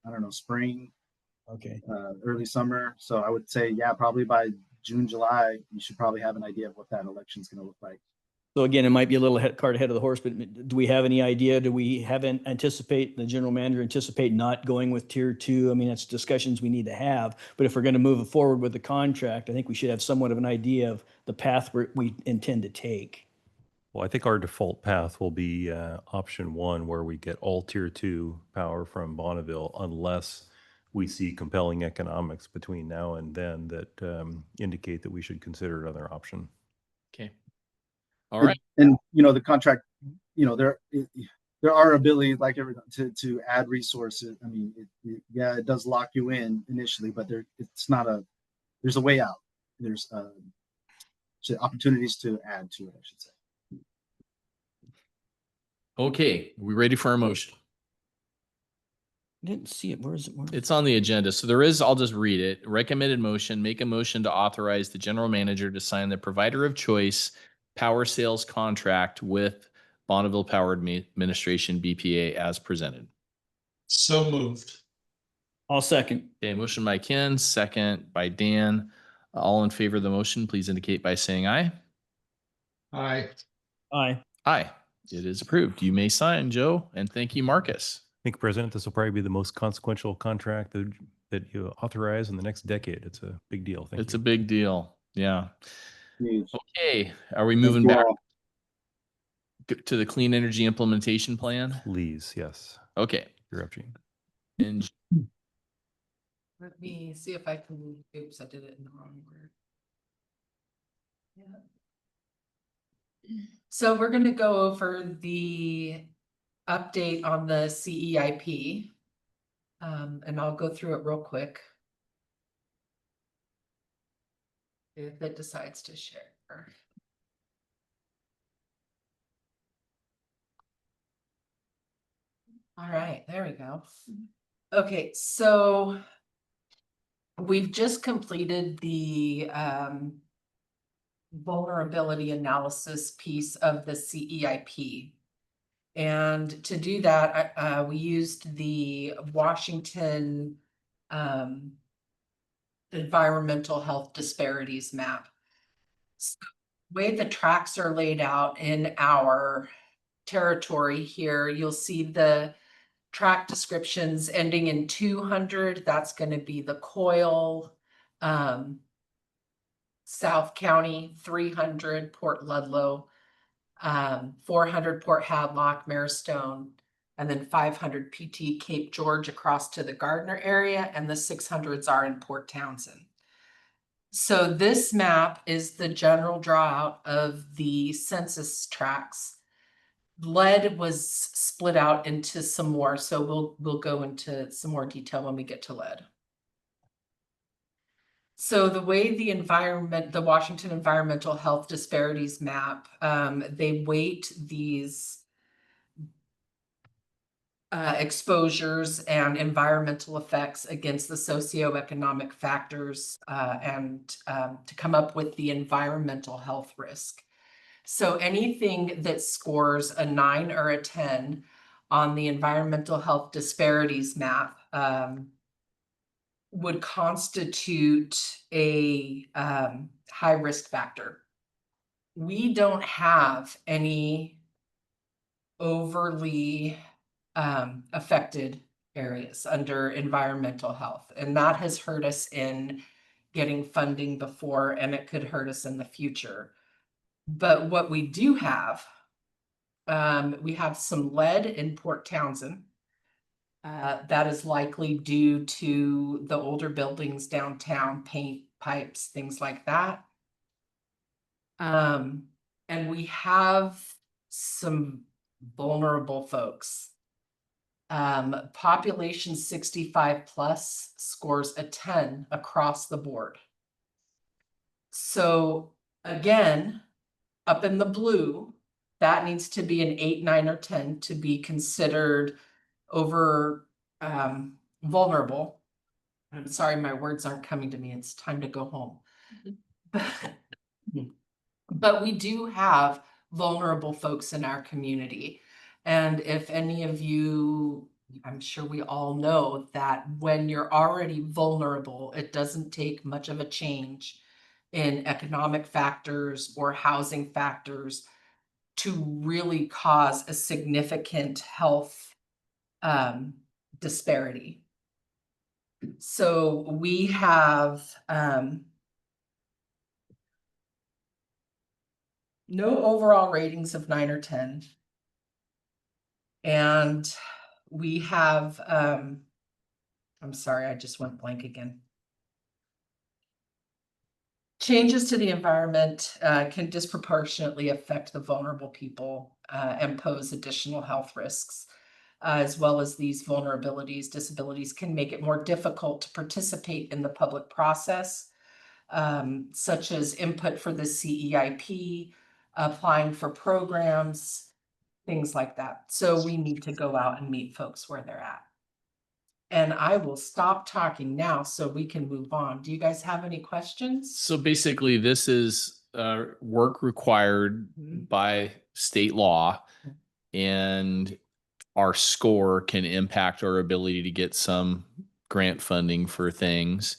I don't know, spring. Okay. Early summer. So I would say, yeah, probably by June, July, you should probably have an idea of what that election is going to look like. So again, it might be a little cart ahead of the horse, but do we have any idea? Do we anticipate, the general manager anticipate not going with tier 2? I mean, that's discussions we need to have, but if we're going to move forward with the contract, I think we should have somewhat of an idea of the path we intend to take. Well, I think our default path will be option 1, where we get all tier 2 power from Bonneville, unless we see compelling economics between now and then that indicate that we should consider another option. Okay. All right. And you know, the contract, you know, there are abilities like everything to add resources. I mean, it does lock you in initially, but there's a way out. There's opportunities to add to it, I should say. Okay. Are we ready for our motion? I didn't see it. Where is it? It's on the agenda. So there is, I'll just read it. Recommended motion, make a motion to authorize the general manager to sign the provider of choice power sales contract with Bonneville Power Administration, BPA, as presented. So moved. I'll second. Okay, motion by Ken, second by Dan. All in favor of the motion, please indicate by saying aye. Aye. Aye. Aye. It is approved. You may sign, Joe, and thank you, Marcus. Thank you, President. This will probably be the most consequential contract that you authorize in the next decade. It's a big deal. Thank you. It's a big deal. Yeah. Huge. Okay. Are we moving back to the clean energy implementation plan? Please, yes. Okay. You're up, Gene. And Let me see if I can, oops, I did it in the wrong word. Yeah. So we're gonna go over the update on the CEIP. And I'll go through it real quick. If it decides to share. All right, there we go. Okay, so we've just completed the vulnerability analysis piece of the CEIP. And to do that, we used the Washington environmental health disparities map. So the way the tracks are laid out in our territory here, you'll see the track descriptions ending in 200, that's gonna be the Coyle, South County, 300 Port Ludlow, 400 Port Hadlock, Maristone, and then 500 PT Cape George across to the Gardner area, and the 600s are in Port Townsend. So this map is the general drawout of the census tracts. Lead was split out into some more, so we'll go into some more detail when we get to lead. So the way the Washington Environmental Health Disparities Map, they weight these exposures and environmental effects against the socioeconomic factors and to come up with the environmental health risk. So anything that scores a 9 or a 10 on the environmental health disparities map would constitute a high risk factor. We don't have any overly affected areas under environmental health, and that has hurt us in getting funding before, and it could hurt us in the future. But what we do have, we have some lead in Port Townsend. That is likely due to the older buildings downtown, paint, pipes, things like that. And we have some vulnerable folks. Population 65 plus scores a 10 across the board. So again, up in the blue, that needs to be an 8, 9, or 10 to be considered over vulnerable. I'm sorry, my words aren't coming to me. It's time to go home. But we do have vulnerable folks in our community. And if any of you, I'm sure we all know that when you're already vulnerable, it doesn't take much of a change in economic factors or housing factors to really cause a significant health disparity. So we have no overall ratings of 9 or 10. And we have, I'm sorry, I just went blank again. Changes to the environment can disproportionately affect the vulnerable people and pose additional health risks, as well as these vulnerabilities, disabilities can make it more difficult to participate in the public process, such as input for the CEIP, applying for programs, things like that. So we need to go out and meet folks where they're at. And I will stop talking now so we can move on. Do you guys have any questions? So basically, this is work required by state law, and our score can impact our ability to get some grant funding for things.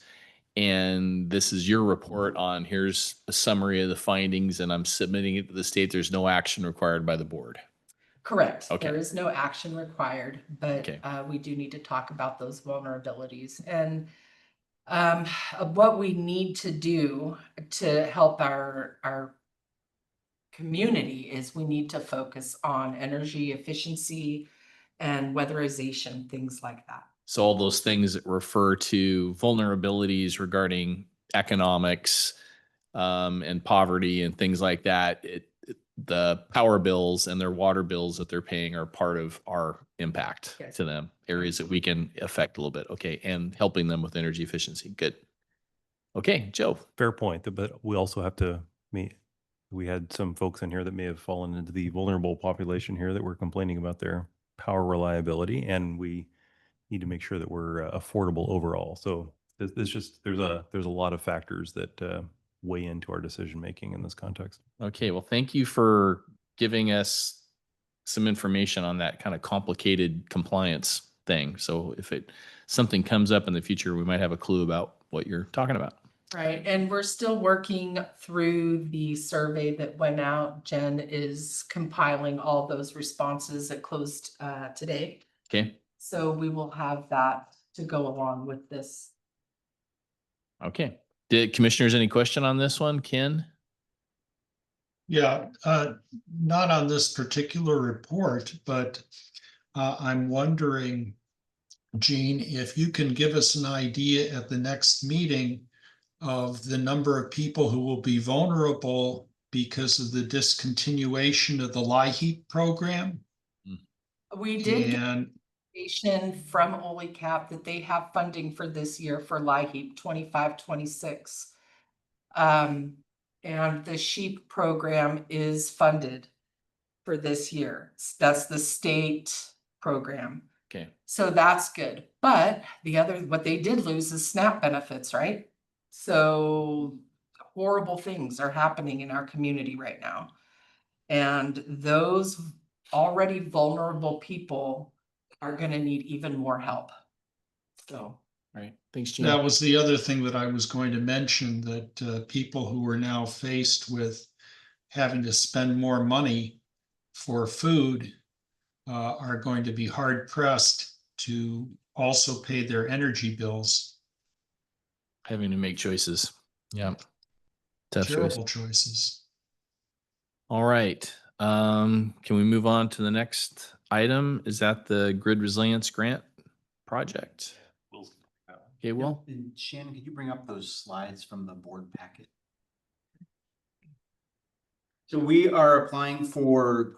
And this is your report on, here's a summary of the findings, and I'm submitting it to the state. There's no action required by the board. Correct. Okay. There is no action required, but Okay. We do need to talk about those vulnerabilities. And what we need to do to help our community is we need to focus on energy efficiency and weatherization, things like that. So all those things that refer to vulnerabilities regarding economics and poverty and things like that, the power bills and their water bills that they're paying are part of our impact to them, areas that we can affect a little bit. Okay. And helping them with energy efficiency. Good. Okay, Joe. Fair point, but we also have to meet. We had some folks in here that may have fallen into the vulnerable population here that were complaining about their power reliability, and we need to make sure that we're affordable overall. So there's a lot of factors that weigh into our decision making in this context. Okay, well, thank you for giving us some information on that kind of complicated compliance thing. So if something comes up in the future, we might have a clue about what you're talking about. Right, and we're still working through the survey that went out. Jen is compiling all those responses that closed today. Okay. So we will have that to go along with this. Okay. Did commissioners, any question on this one? Ken? Yeah, not on this particular report, but I'm wondering, Gene, if you can give us an idea at the next meeting of the number of people who will be vulnerable because of the discontinuation of the LIHEAP program. We did get And information from OLICAP that they have funding for this year for LIHEAP 25-26. And the SHEEP program is funded for this year. That's the state program. Okay. So that's good. But what they did lose is SNAP benefits, right? So horrible things are happening in our community right now. And those already vulnerable people are going to need even more help. So. Right. Thanks, Gene. that was the other thing that I was going to mention, that people who are now faced with having to spend more money for food are going to be hard pressed to also pay their energy bills. Having to make choices. Yeah. Tough choice. Terrible choices. All right. Can we move on to the next item? Is that the Grid Resilience Grant project? Okay, Will. And Shannon, could you bring up those slides from the board packet? So we are applying for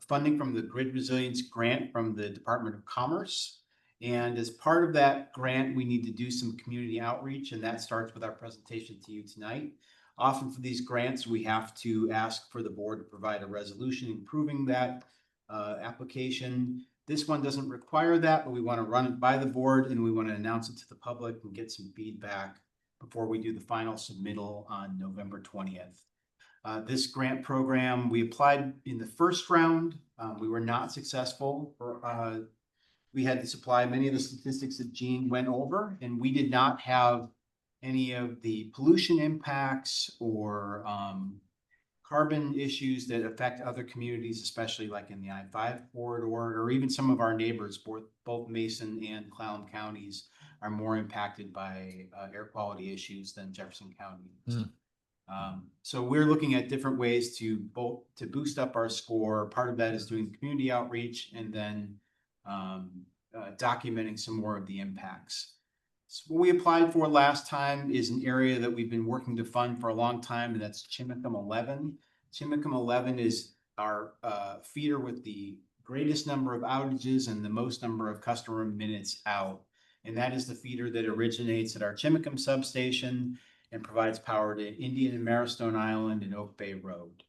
funding from the Grid Resilience Grant from the Department of Commerce. And as part of that grant, we need to do some community outreach, and that starts with our presentation to you tonight. Often for these grants, we have to ask for the board to provide a resolution approving that application. This one doesn't require that, but we want to run it by the board and we want to announce it to the public and get some feedback before we do the final submittal on November 20th. This grant program, we applied in the first round. We were not successful. We had to supply many of the statistics that Gene went over, and we did not have any of the pollution impacts or carbon issues that affect other communities, especially like in the I-5 corridor, or even some of our neighbors, both Mason and Clallam counties are more impacted by air quality issues than Jefferson County. So we're looking at different ways to boost up our score. Part of that is doing community outreach and then documenting some more of the impacts. So what we applied for last time is an area that we've been working to fund for a long time, and that's Chimacum 11. Chimacum 11 is our feeder with the greatest number of outages and the most number of customer minutes out. And that is the feeder that originates at our Chimacum substation and provides power to Indian and Marrowstone Island and Oak Bay Road.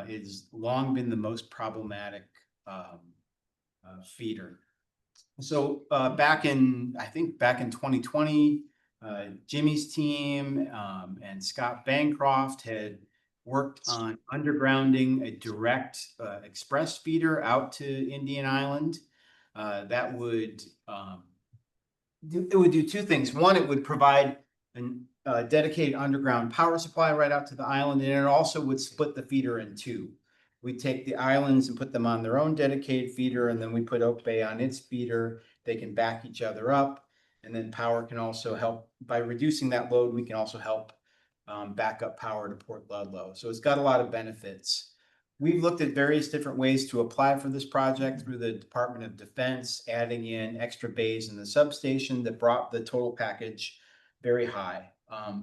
It has long been the most problematic feeder. So back in 2020, Jimmy's team and Scott Bancroft had worked on undergrounding a direct express feeder out to Indian Island. That would do two things. One, it would provide a dedicated underground power supply right out to the island, and it also would split the feeder in two. We take the islands and put them on their own dedicated feeder, and then we put Oak Bay on its feeder. They can back each other up, and then power can also help by reducing that load. We can also help back up power to Port Ludlow. So it's got a lot of benefits. We've looked at various different ways to apply for this project through the Department of Defense, adding in extra bays in the substation that brought the total package very high.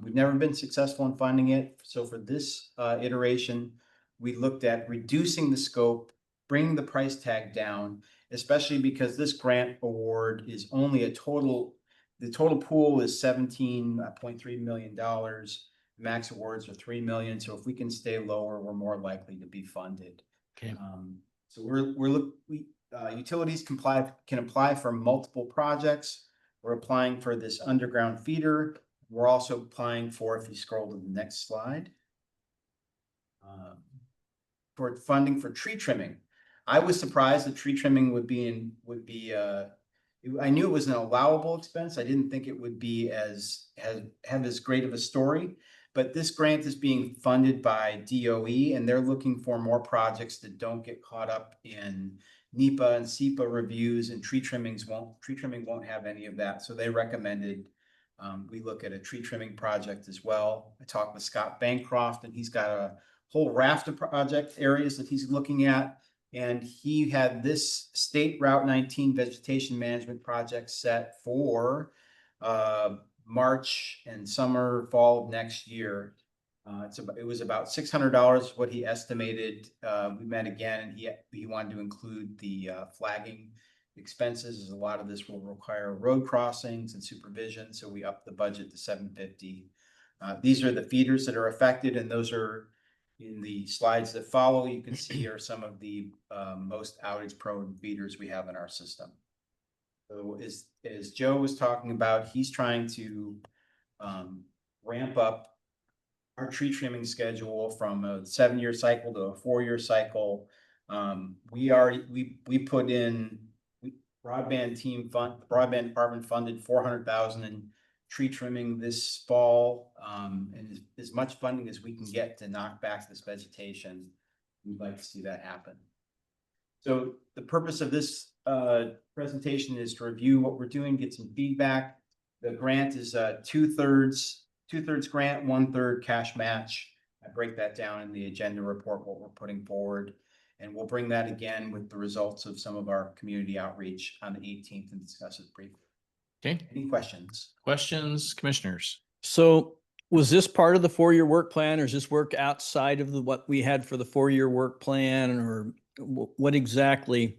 We've never been successful in funding it. So for this iteration, we looked at reducing the scope, bringing the price tag down, especially because this grant award is only the total pool is $17.3 million. Max awards are $3 million. So if we can stay lower, we're more likely to be funded. Okay. So utilities can apply for multiple projects. We're applying for this underground feeder. We're also applying for, if you scroll to the next slide, for funding for tree trimming. I was surprised that tree trimming would be I knew it was an allowable expense. I didn't think it would be have as great of a story, but this grant is being funded by DOE, and they're looking for more projects that don't get caught up in NEPA and SEPA reviews, and tree trimming won't have any of that. So they recommended we look at a tree trimming project as well. I talked with Scott Bancroft, and he's got a whole raft of project areas that he's looking at. And he had this State Route 19 vegetation management project set for March and summer, fall of next year. It was about $600 what he estimated. We met again, and he wanted to include the flagging expenses, as a lot of this will require road crossings and supervision. So we upped the budget to $750. These are the feeders that are affected, and those are in the slides that follow. You can see are some of the most outage prone feeders we have in our system. So as Joe was talking about, he's trying to ramp up our tree trimming schedule from a 7-year cycle to a 4-year cycle. We put in broadband department funded $400,000 in tree trimming this fall, and as much funding as we can get to knock back this vegetation. We'd like to see that happen. So the purpose of this presentation is to review what we're doing, get some feedback. The grant is two-thirds grant, 1/3 cash match. I break that down in the agenda report, what we're putting forward. And we'll bring that again with the results of some of our community outreach on the 18th and discuss it briefly. Okay. Any questions? Questions, commissioners? So was this part of the 4-year work plan, or is this work outside of what we had for the 4-year work plan, or what exactly,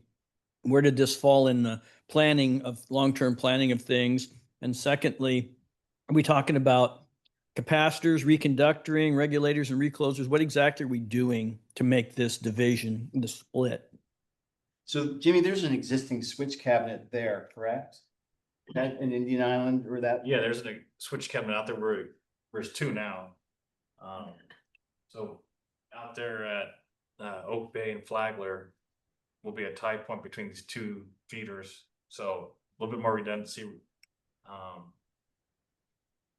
where did this fall in the planning of long-term planning of things? And secondly, are we talking about capacitors, reconductoring, regulators, and reclosers? What exactly are we doing to make this division, the split? So Jimmy, there's an existing switch cabinet there, correct? That in Indian Island, or that? Yeah, there's a switch cabinet out there where there's 2 now. So out there at Oak Bay and Flagler will be a tie point between these 2 feeders. So a little bit more redundancy.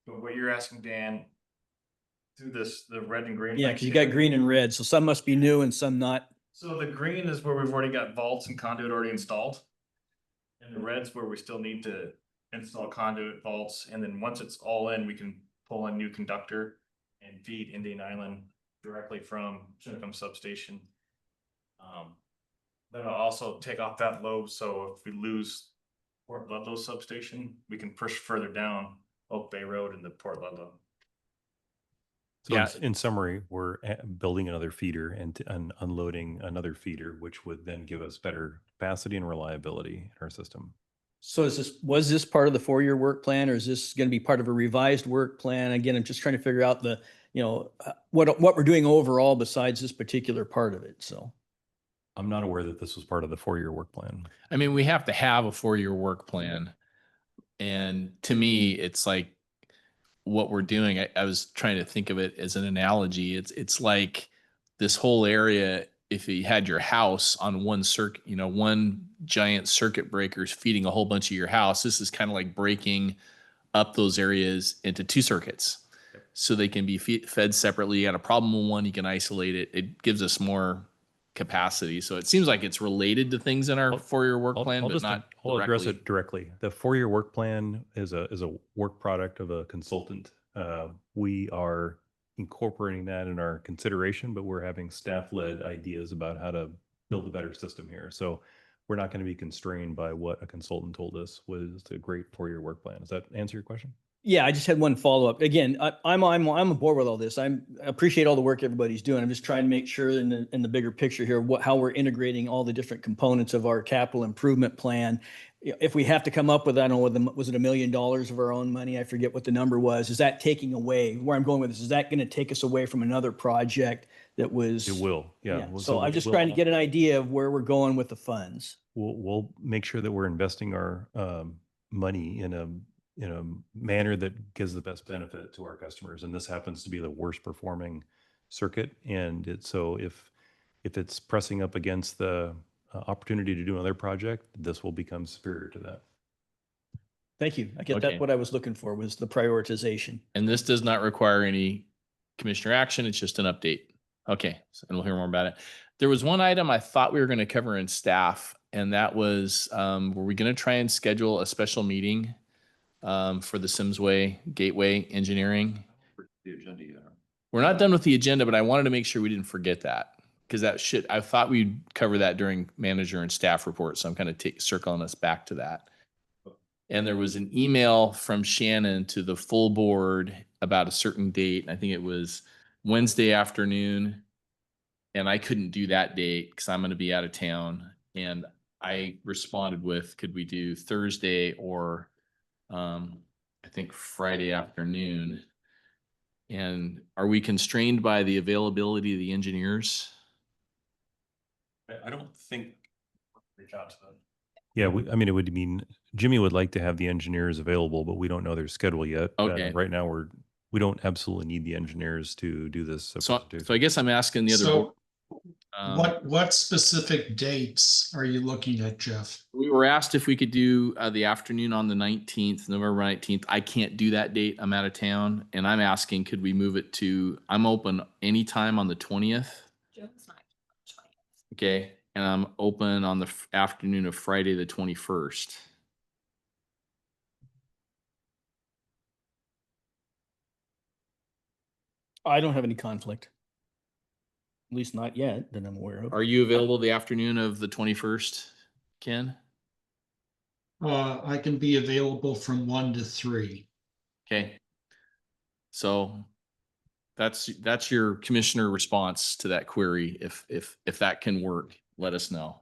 But what you're asking, Dan, through the red and green. Yeah, because you got green and red, so some must be new and some not. So the green is where we've already got vaults and conduit already installed. And the red's where we still need to install conduit, vaults, and then once it's all in, we can pull a new conductor and feed Indian Island directly from Chinicum substation. That'll also take off that load, so if we lose Port Ludlow substation, we can push further down Oak Bay Road into Port Ludlow. So Yeah. in summary, we're building another feeder and unloading another feeder, which would then give us better capacity and reliability in our system. So was this part of the 4-year work plan, or is this going to be part of a revised work plan? Again, I'm just trying to figure out what we're doing overall besides this particular part of it. So I'm not aware that this was part of the 4-year work plan. I mean, we have to have a 4-year work plan. And to me, it's like what we're doing. I was trying to think of it as an analogy. It's like this whole area, if you had your house on one circuit, one giant circuit breakers feeding a whole bunch of your house, this is kind of like breaking up those areas into 2 circuits. So they can be fed separately. You got a problem with one, you can isolate it. It gives us more capacity. So it seems like it's related to things in our 4-year work plan, but not I'll address directly. it directly. The 4-year work plan is a work product of a consultant. We are incorporating that in our consideration, but we're having staff-led ideas about how to build a better system here. So we're not going to be constrained by what a consultant told us was a great 4-year work plan. Does that answer your question? yeah, I just had one follow-up. Again, I'm aboard with all this. I appreciate all the work everybody's doing. I'm just trying to make sure in the bigger picture here, how we're integrating all the different components of our capital improvement plan. If we have to come up with, I don't know, was it $1 million of our own money? I forget what the number was. Is that taking away, where I'm going with this, is that going to take us away from another project that was? It will, yeah. So I'm just trying to get an idea of where we're going with the funds. We'll make sure that we're investing our money in a manner that gives the best benefit to our customers. And this happens to be the worst performing circuit. And so if it's pressing up against the opportunity to do another project, this will become superior to that. Thank you. I get that. What I was looking for was the prioritization. And this does not require any commissioner action. It's just an update. Okay. And we'll hear more about it. There was one item I thought we were going to cover in staff and that was, were we gonna try and schedule a special meeting for the Simsway Gateway Engineering? The agenda, yeah. We're not done with the agenda, but I wanted to make sure we didn't forget that. Because I thought we'd cover that during manager and staff reports. So I'm kind of circling us back to that. And there was an email from Shannon to the full board about a certain date. I think it was Wednesday afternoon. And I couldn't do that date because I'm going to be out of town. And I responded with, could we do Thursday or I think Friday afternoon? And are we constrained by the availability of the engineers? I don't think. Reach out to them. Yeah, I mean, it would mean Jimmy would like to have the engineers available, but we don't know their schedule yet. Okay. Right now, we don't absolutely need the engineers to do this. So I guess I'm asking the other board. What specific dates are you looking at, Jeff? We were asked if we could do the afternoon on the 19th, November 19th. I can't do that date. I'm out of town. And I'm asking, could we move it to, I'm open anytime on the 20th. Okay. And I'm open on the afternoon of Friday, the 21st. I don't have any conflict. At least not yet that I'm aware of. Are you available the afternoon of the 21st, Ken? I can be available from 1 to 3. Okay. So that's your commissioner response to that query. If that can work, let us know.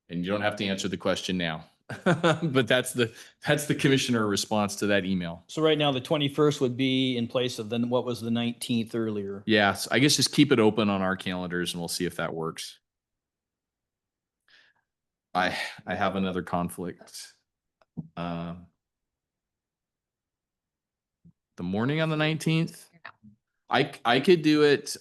And you don't have to answer the question now, but that's the commissioner response to that email. So right now, the 21st would be in place of then what was the 19th earlier? Yes, I guess just keep it open on our calendars and we'll see if that works. I have another conflict. The morning on the 19th. I could do it.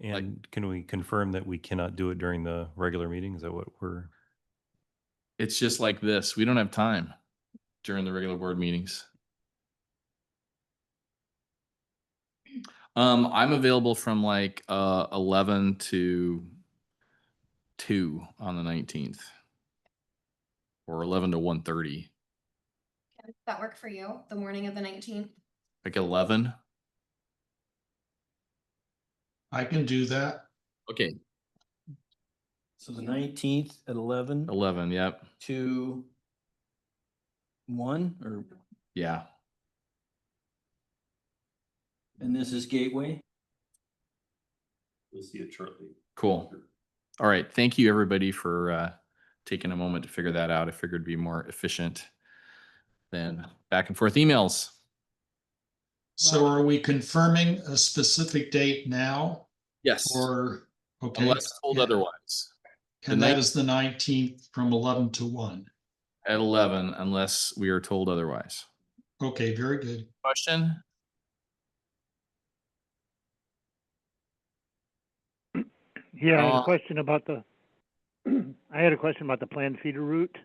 And can we confirm that we cannot do it during the regular meeting? Is that what we're? It's just like this. We don't have time during the regular board meetings. I'm available from like 11 to 2 on the 19th. Or 11 to 1:30. Does that work for you, the morning of the 19th? Like 11? I can do that. Okay. So the 19th at 11 11, yep. to 1 or, Yeah. and this is Gateway? We'll see it shortly. Cool. All right. Thank you, everybody, for taking a moment to figure that out. I figured it'd be more efficient than back and forth emails. So are we confirming a specific date now? Yes. Or, okay. Unless told otherwise. And that is the 19th from 11 to 1. At 11, unless we are told otherwise. Okay, very good. Question? Yeah, I had a question about the, I had a question about the planned feeder route.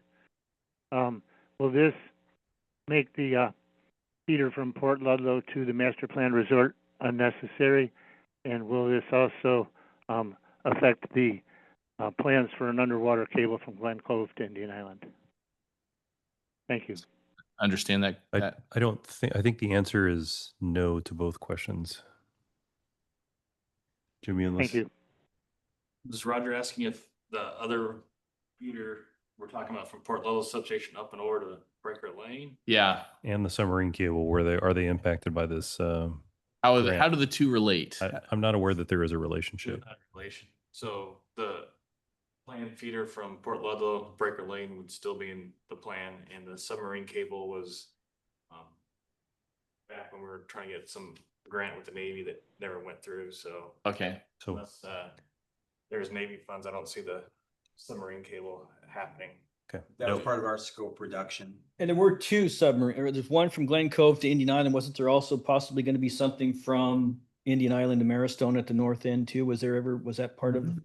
Will this make the feeder from Port Ludlow to the master plan resort unnecessary? And will this also affect the plans for an underwater cable from Glen Cove to Indian Island? Thank you. Understand that. I don't think, I think the answer is no to both questions. Jimmy, unless. Thank you. Is Roger asking if the other feeder we're talking about from Port Ludlow substation up and over to Breaker Lane? Yeah. And the submarine cable, are they impacted by this? How do the two relate? I'm not aware that there is a relationship. So the planned feeder from Port Ludlow, Breaker Lane would still be in the plan, and the submarine cable was back when we were trying to get some grant with the Navy that never went through. So okay. So unless there's Navy funds, I don't see the submarine cable happening. Okay. That was part of our scope reduction. And there were two submarine, or there's one from Glen Cove to Indian Island. Wasn't there also possibly going to be something from Indian Island to Maristone at the north end too? Was that part of the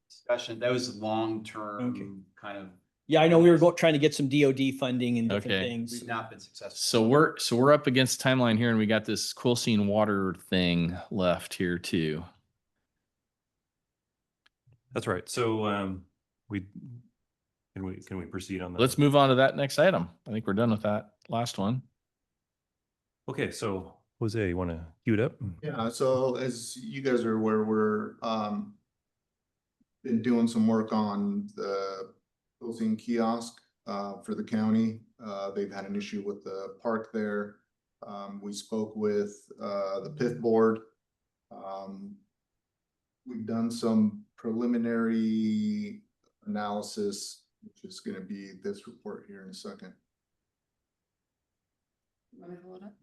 discussion? That was long-term kind of. Yeah, I know we were trying to get some DOD funding and different things. We've not been successful. So we're up against timeline here, and we got this cool scene water thing left here too. That's right. So we can we proceed on that? Let's move on to that next item. I think we're done with that last one. Okay, so Jose, you want to cue it up? Yeah, so as you guys are aware, we're been doing some work on the closing kiosk for the county. They've had an issue with the park there. We spoke with the PIF board. We've done some preliminary analysis, which is going to be this report here in a second. Want me to hold it up?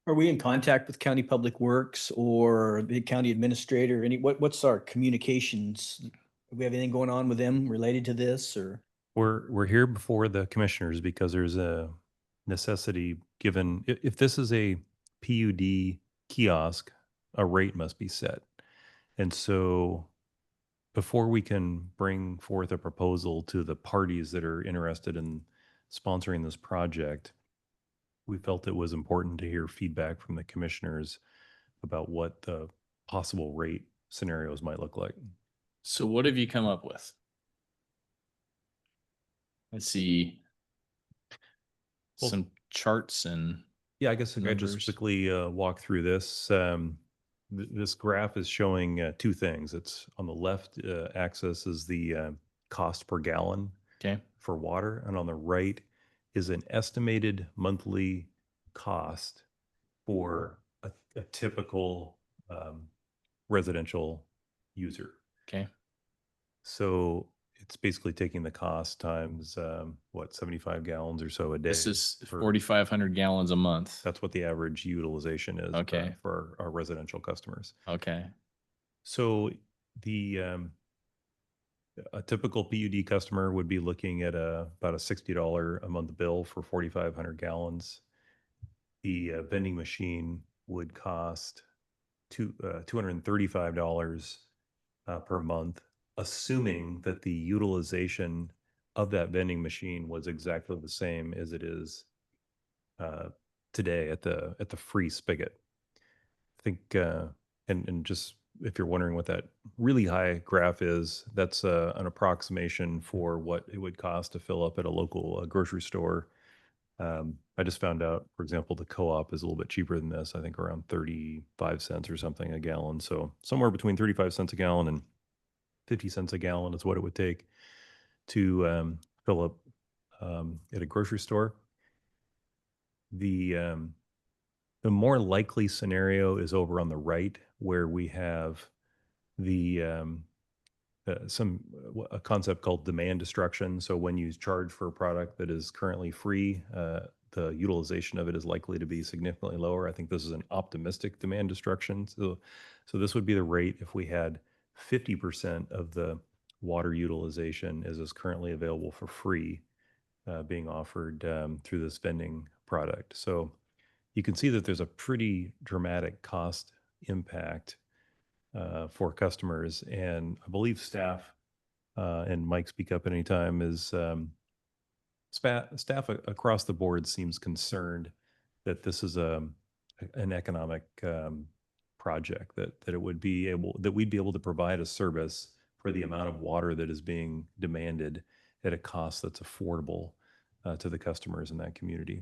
Are we in contact with County Public Works or the county administrator? What's our communications? Do we have anything going on with them related to this or? We're here before the commissioners because there's a necessity given, if this is a PUD kiosk, a rate must be set. And so before we can bring forth a proposal to the parties that are interested in sponsoring this project, we felt it was important to hear feedback from the commissioners about what the possible rate scenarios might look like. So what have you come up with? Let's see. Some charts and yeah, I guess I just numbers. quickly walk through this. This graph is showing two things. It's on the left axis is the cost per gallon for water, and on the right is an estimated monthly cost for a typical residential user. Okay. So it's basically taking the cost times 75 gallons or so a day. This is 4,500 gallons a month. That's what the average utilization is for our residential customers. Okay. So a typical PUD customer would be looking at about a $60 a month bill for 4,500 gallons. The vending machine would cost $235 per month, assuming that the utilization of that vending machine was exactly the same as it is today at the free spigot. I think, and just if you're wondering what that really high graph is, that's an approximation for what it would cost to fill up at a local grocery store. I just found out, for example, the co-op is a little bit cheaper than this. I think around 35 cents or something a gallon. So somewhere between 35 cents a gallon and 50 cents a gallon is what it would take to fill up at a grocery store. The more likely scenario is over on the right, where we have the a concept called demand destruction. So when you charge for a product that is currently free, the utilization of it is likely to be significantly lower. I think this is an optimistic demand destruction. So this would be the rate if we had 50% of the water utilization as is currently available for free being offered through this vending product. So you can see that there's a pretty dramatic cost impact for customers. And I believe staff, and Mike, speak up at any time, is staff across the board seems concerned that this is an economic project, that we'd be able to provide a service for the amount of water that is being demanded at a cost that's affordable to the customers in that community.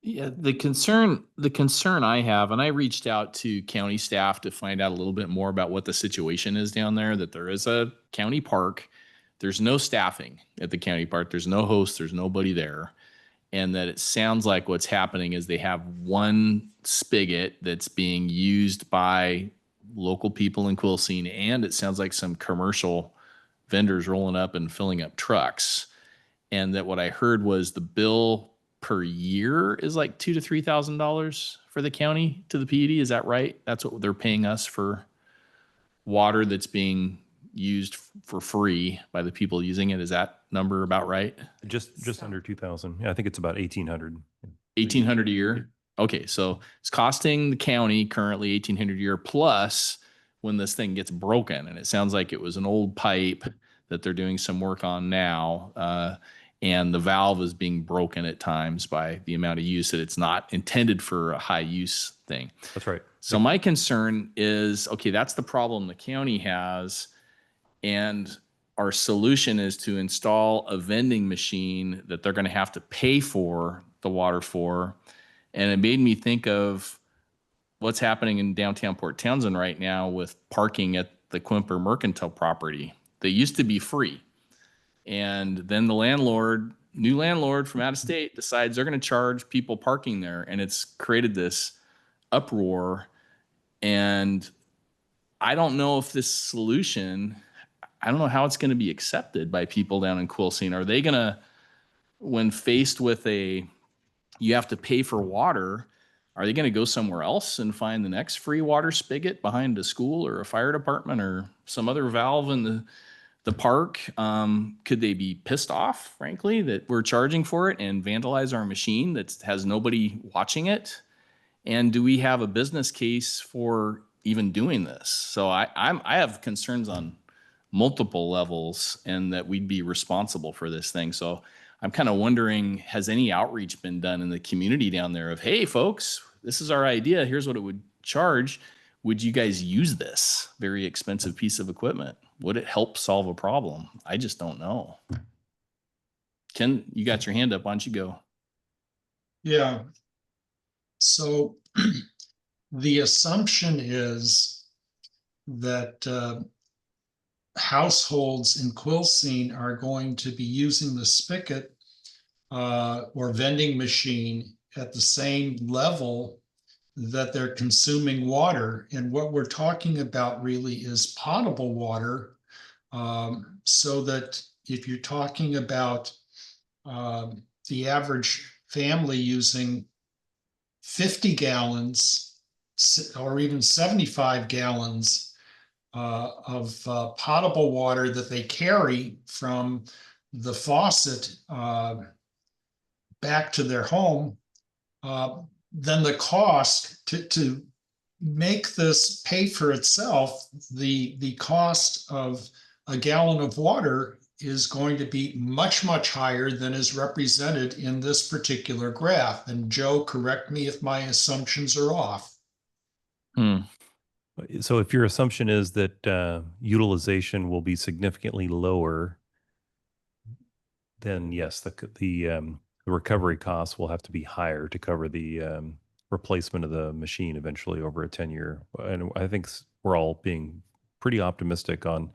Yeah, the concern I have, and I reached out to county staff to find out a little bit more about what the situation is down there, that there is a county park. There's no staffing at the county park. There's no host. There's nobody there. And that it sounds like what's happening is they have one spigot that's being used by local people in Quilcene, and it sounds like some commercial vendors rolling up and filling up trucks. And that what I heard was the bill per year is like $2,000 to $3,000 for the county to the PUD. Is that right? That's what they're paying us for water that's being used for free by the people using it. Is that number about right? Just under 2,000. Yeah, I think it's about 1,800. 1,800 a year. Okay, so it's costing the county currently 1,800 a year plus when this thing gets broken, and it sounds like it was an old pipe that they're doing some work on now. and the valve is being broken at times by the amount of use that it's not intended for a high use thing. That's right. So my concern is, okay, that's the problem the county has. And our solution is to install a vending machine that they're going to have to pay for the water for. And it made me think of what's happening in downtown Port Townsend right now with parking at the Quimper Mercantile property. They used to be free. And then the new landlord from out of state decides they're going to charge people parking there. And it's created this uproar. And I don't know if this solution, I don't know how it's going to be accepted by people down in Quilcene. Are they going to, when faced with you have to pay for water, are they going to go somewhere else and find the next free water spigot behind a school or a fire department or some other valve in the park? Could they be pissed off, frankly, that we're charging for it and vandalize our machine that has nobody watching it? And do we have a business case for even doing this? So I have concerns on multiple levels and that we'd be responsible for this thing. So I'm kind of wondering, has any outreach been done in the community down there of, hey, folks, this is our idea. Here's what it would charge. Would you guys use this very expensive piece of equipment? Would it help solve a problem? I just don't know. Ken, you got your hand up. Why don't you go? Yeah. So the assumption is that households in Quilcene are going to be using the spigot or vending machine at the same level that they're consuming water. And what we're talking about really is potable water. So that if you're talking about the average family using 50 gallons or even 75 gallons of potable water that they carry from the faucet back to their home, then the cost to make this pay for itself, the cost of a gallon of water is going to be much, much higher than is represented in this particular graph. And Joe, correct me if my assumptions are off. So if your assumption is that utilization will be significantly lower, then yes, the recovery costs will have to be higher to cover the replacement of the machine eventually over a 10-year. And I think we're all being pretty optimistic on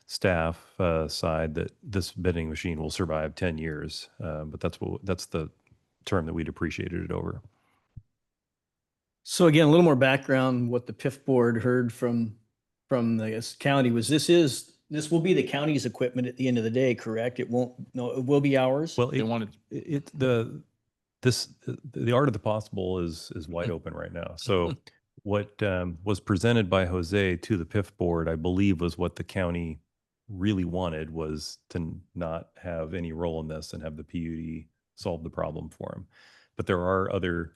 staff side that this vending machine will survive 10 years. But that's the term that we'd appreciated it over. So again, a little more background, what the PIF board heard from the county was this will be the county's equipment at the end of the day, correct? It will be ours. Well, the art of the possible is wide open right now. So what was presented by Jose to the PIF board, I believe, was what the county really wanted, was to not have any role in this and have the PUD solve the problem for him. But there are other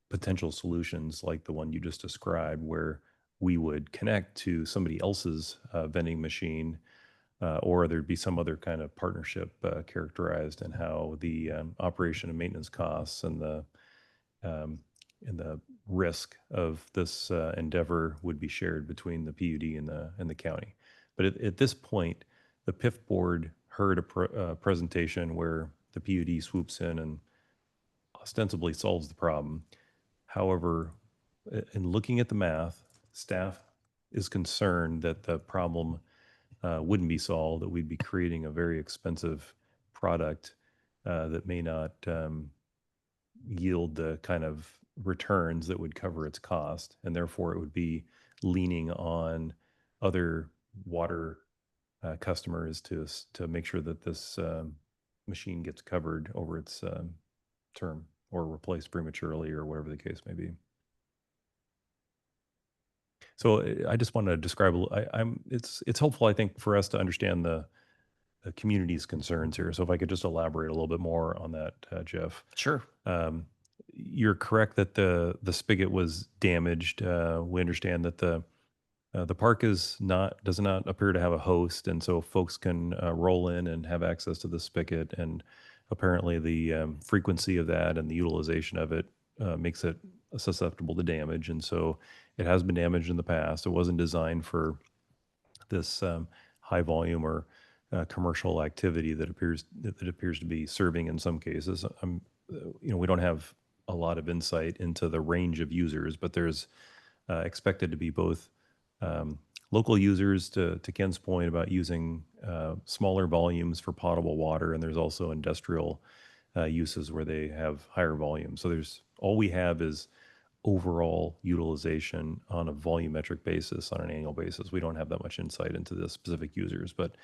potential solutions like the one you just described, where we would connect to somebody else's vending machine, or there'd be some other kind of partnership characterized in how the operation and maintenance costs and the risk of this endeavor would be shared between the PUD and the county. But at this point, the PIF board heard a presentation where the PUD swoops in and ostensibly solves the problem. However, in looking at the math, staff is concerned that the problem wouldn't be solved, that we'd be creating a very expensive product that may not yield the kind of returns that would cover its cost. And therefore, it would be leaning on other water customers to make sure that this machine gets covered over its term, or replaced prematurely, or whatever the case may be. So I just want to describe. It's helpful, I think, for us to understand the community's concerns here. So if I could just elaborate a little bit more on that, Jeff. Sure. You're correct that the spigot was damaged. We understand that the The park does not appear to have a host, and so folks can roll in and have access to the spigot. And apparently, the frequency of that and the utilization of it makes it susceptible to damage. And so, it has been damaged in the past. It wasn't designed for this high volume or commercial activity that appears to be serving in some cases. We don't have a lot of insight into the range of users, but there's expected to be both local users, to Ken's point about using smaller volumes for potable water, and there's also industrial uses where they have higher volumes. So all we have is overall utilization on a volumetric basis on an annual basis. We don't have that much insight into the specific users, but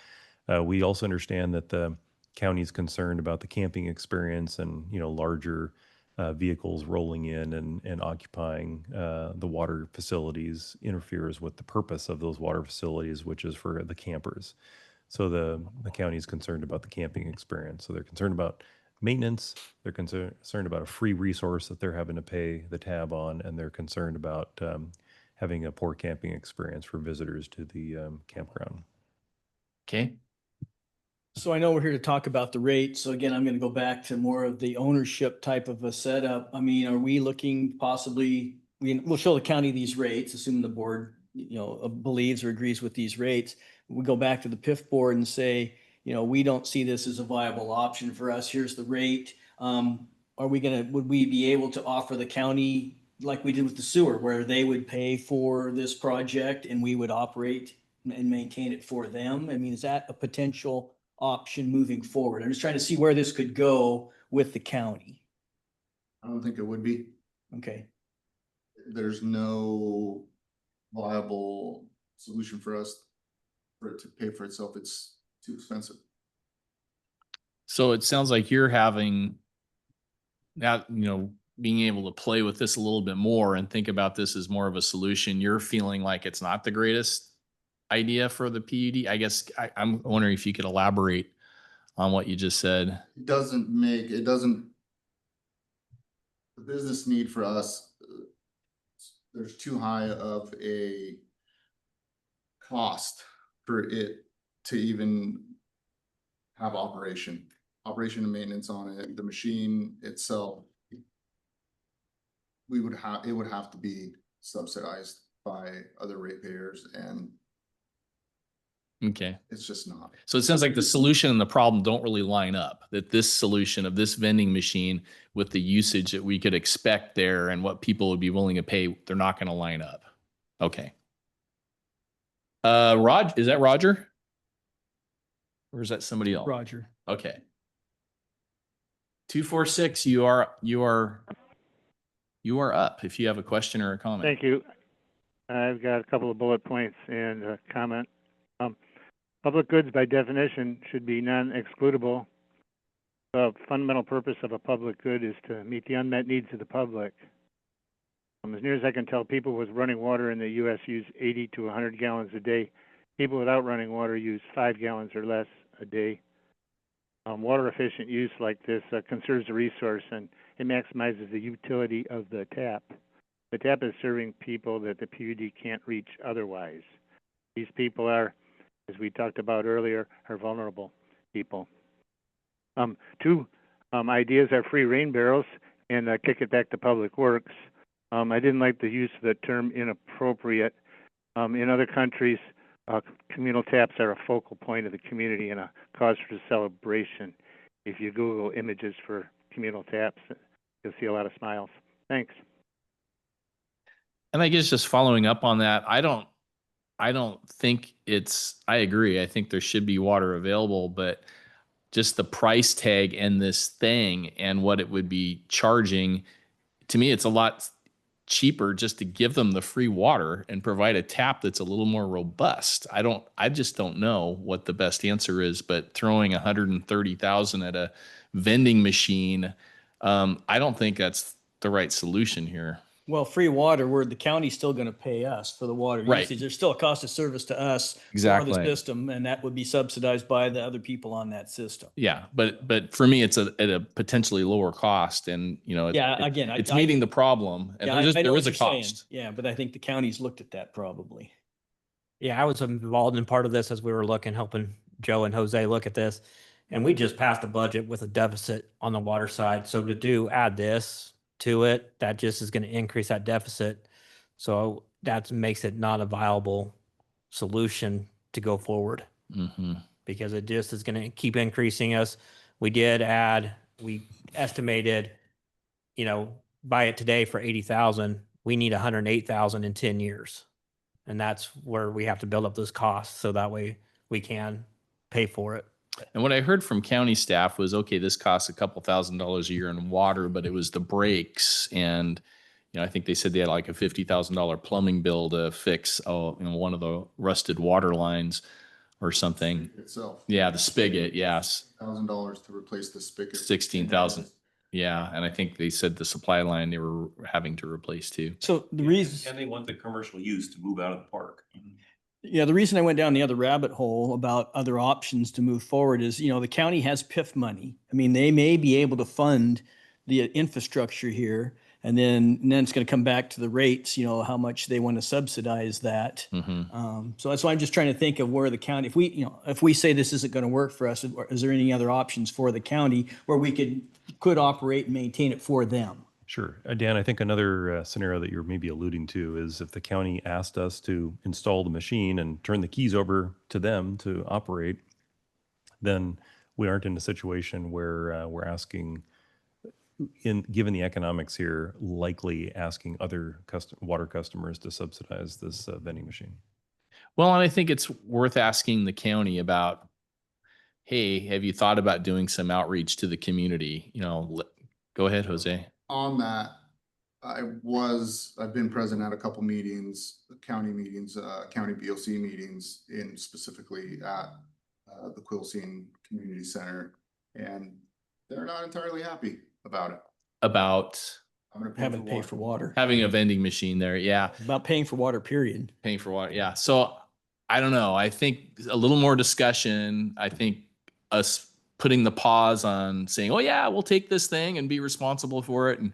we also understand that the county is concerned about the camping experience, and larger vehicles rolling in and occupying the water facilities interferes with the purpose of those water facilities, which is for the campers. So the county is concerned about the camping experience. So they're concerned about maintenance, they're concerned about a free resource that they're having to pay the tab on, and they're concerned about having a poor camping experience for visitors to the campground. Okay. So I know we're here to talk about the rate. So again, I'm going to go back to more of the ownership type of a setup. I mean, are we looking possibly, we'll show the county these rates, assuming the board, believes or agrees with these rates. We go back to the PIF board and say, we don't see this as a viable option for us. Here's the rate. Would we be able to offer the county like we did with the sewer, where they would pay for this project and we would operate and maintain it for them? I mean, is that a potential option moving forward? I'm just trying to see where this could go with the county. I don't think it would be. Okay. There's no viable solution for us for it to pay for itself. It's too expensive. So it sounds like you're having that, being able to play with this a little bit more and think about this as more of a solution. You're feeling like it's not the greatest idea for the PUD. I guess I'm wondering if you could elaborate on what you just said. The business need for us, there's too high of a cost for it to even have operation and maintenance on it. The machine itself, it would have to be subsidized by other ratepayers, and Okay. it's just not. So it sounds like the solution and the problem don't really line up, that this solution of this vending machine with the usage that we could expect there and what people would be willing to pay, they're not going to line up. Okay. Is that Roger? Or is that somebody else? Roger. Okay. 246, you are up if you have a question or a comment. Thank you. I've got a couple of bullet points and a comment. Public goods by definition should be non-excludable. The fundamental purpose of a public good is to meet the unmet needs of the public. As near as I can tell, people with running water in the U.S. use 80 to 100 gallons a day. People without running water use 5 gallons or less a day. Water efficient use like this conserves the resource, and it maximizes the utility of the tap. The tap is serving people that the PUD can't reach otherwise. These people are, as we talked about earlier, are vulnerable people. Two ideas are free rain barrels and kick it back to Public Works. I didn't like the use of the term inappropriate. In other countries, communal taps are a focal point of the community and a cause for celebration. If you Google images for communal taps, you'll see a lot of smiles. Thanks. And I guess just following up on that, I don't think I agree. I think there should be water available, but just the price tag and this thing and what it would be charging, to me, it's a lot cheaper just to give them the free water and provide a tap that's a little more robust. I just don't know what the best answer is, but throwing $130,000 at a vending machine, I don't think that's the right solution here. Well, free water, where the county's still going to pay us for the water Right. usage. There's still a cost of service to us Exactly. for the system, and that would be subsidized by the other people on that system. Yeah, but for me, it's at a potentially lower cost, and Again, it's meeting the problem, and Yeah, there I know is what a you're saying. cost. Yeah, but I think the county's looked at that probably. Yeah, I was involved in part of this as we were helping Joe and Jose look at this. And we just passed a budget with a deficit on the water side. So to add this to it, that just is going to increase that deficit. So that makes it not a viable solution to go forward because it just is going to keep increasing us. We estimated, buy it today for 80,000. We need 108,000 in 10 years. And that's where we have to build up those costs. So that way we can pay for it. And what I heard from county staff was, okay, this costs a couple $1,000s a year in water, but it was the breaks. And, I think they said they had like a $50,000 plumbing bill to fix, one of the rusted water lines or something. Itself. Yeah, the spigot, yes. $1,000 to replace the spigot. 16,000. Yeah, and I think they said the supply line they were having to replace too. So the reason. And they want the commercial use to move out of the park. Yeah, the reason I went down the other rabbit hole about other options to move forward is, the county has PIF money. I mean, they may be able to fund the infrastructure here, and then it's going to come back to the rates, how much they want to subsidize that. So that's why I'm just trying to think of where the county, if we say this isn't going to work for us, is there any other options for the county where we could operate and maintain it for them? Sure. Dan, I think another scenario that you're maybe alluding to is if the county asked us to install the machine and turn the keys over to them to operate, then we aren't in a situation where we're asking, given the economics here, likely asking other water customers to subsidize this vending machine. Well, and I think it's worth asking the county about, hey, have you thought about doing some outreach to the community? Go ahead, Jose. On that, I've been present at a couple meetings, county BOC meetings, specifically at the Quilcene Community Center, and they're not entirely happy about it. About having to pay for water. Having a vending machine there, yeah. About paying for water, period. Paying for water, yeah. So I don't know. I think a little more discussion. I think us putting the pause on saying, oh yeah, we'll take this thing and be responsible for it. And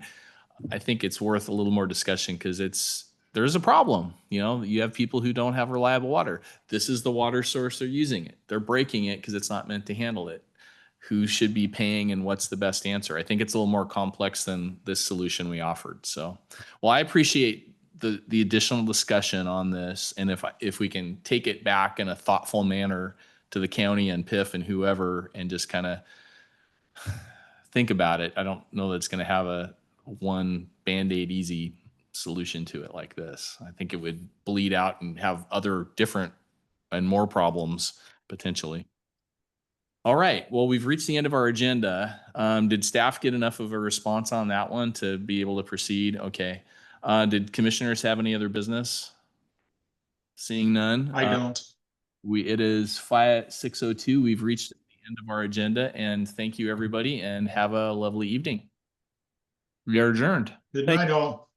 I think it's worth a little more discussion because there's a problem. You have people who don't have reliable water. This is the water source they're using it. They're breaking it because it's not meant to handle it. Who should be paying and what's the best answer? I think it's a little more complex than this solution we offered. So, well, I appreciate the additional discussion on this. And if we can take it back in a thoughtful manner to the county and PIF and whoever, and just kind of think about it. I don't know that it's going to have a one Band-Aid easy solution to it like this. I think it would bleed out and have other different and more problems potentially. All right. Well, we've reached the end of our agenda. Did staff get enough of a response on that one to be able to proceed? Okay. Did commissioners have any other business? Seeing none. I don't. It is 6:02. We've reached the end of our agenda, and thank you everybody, and have a lovely evening. We are adjourned. Good night, all.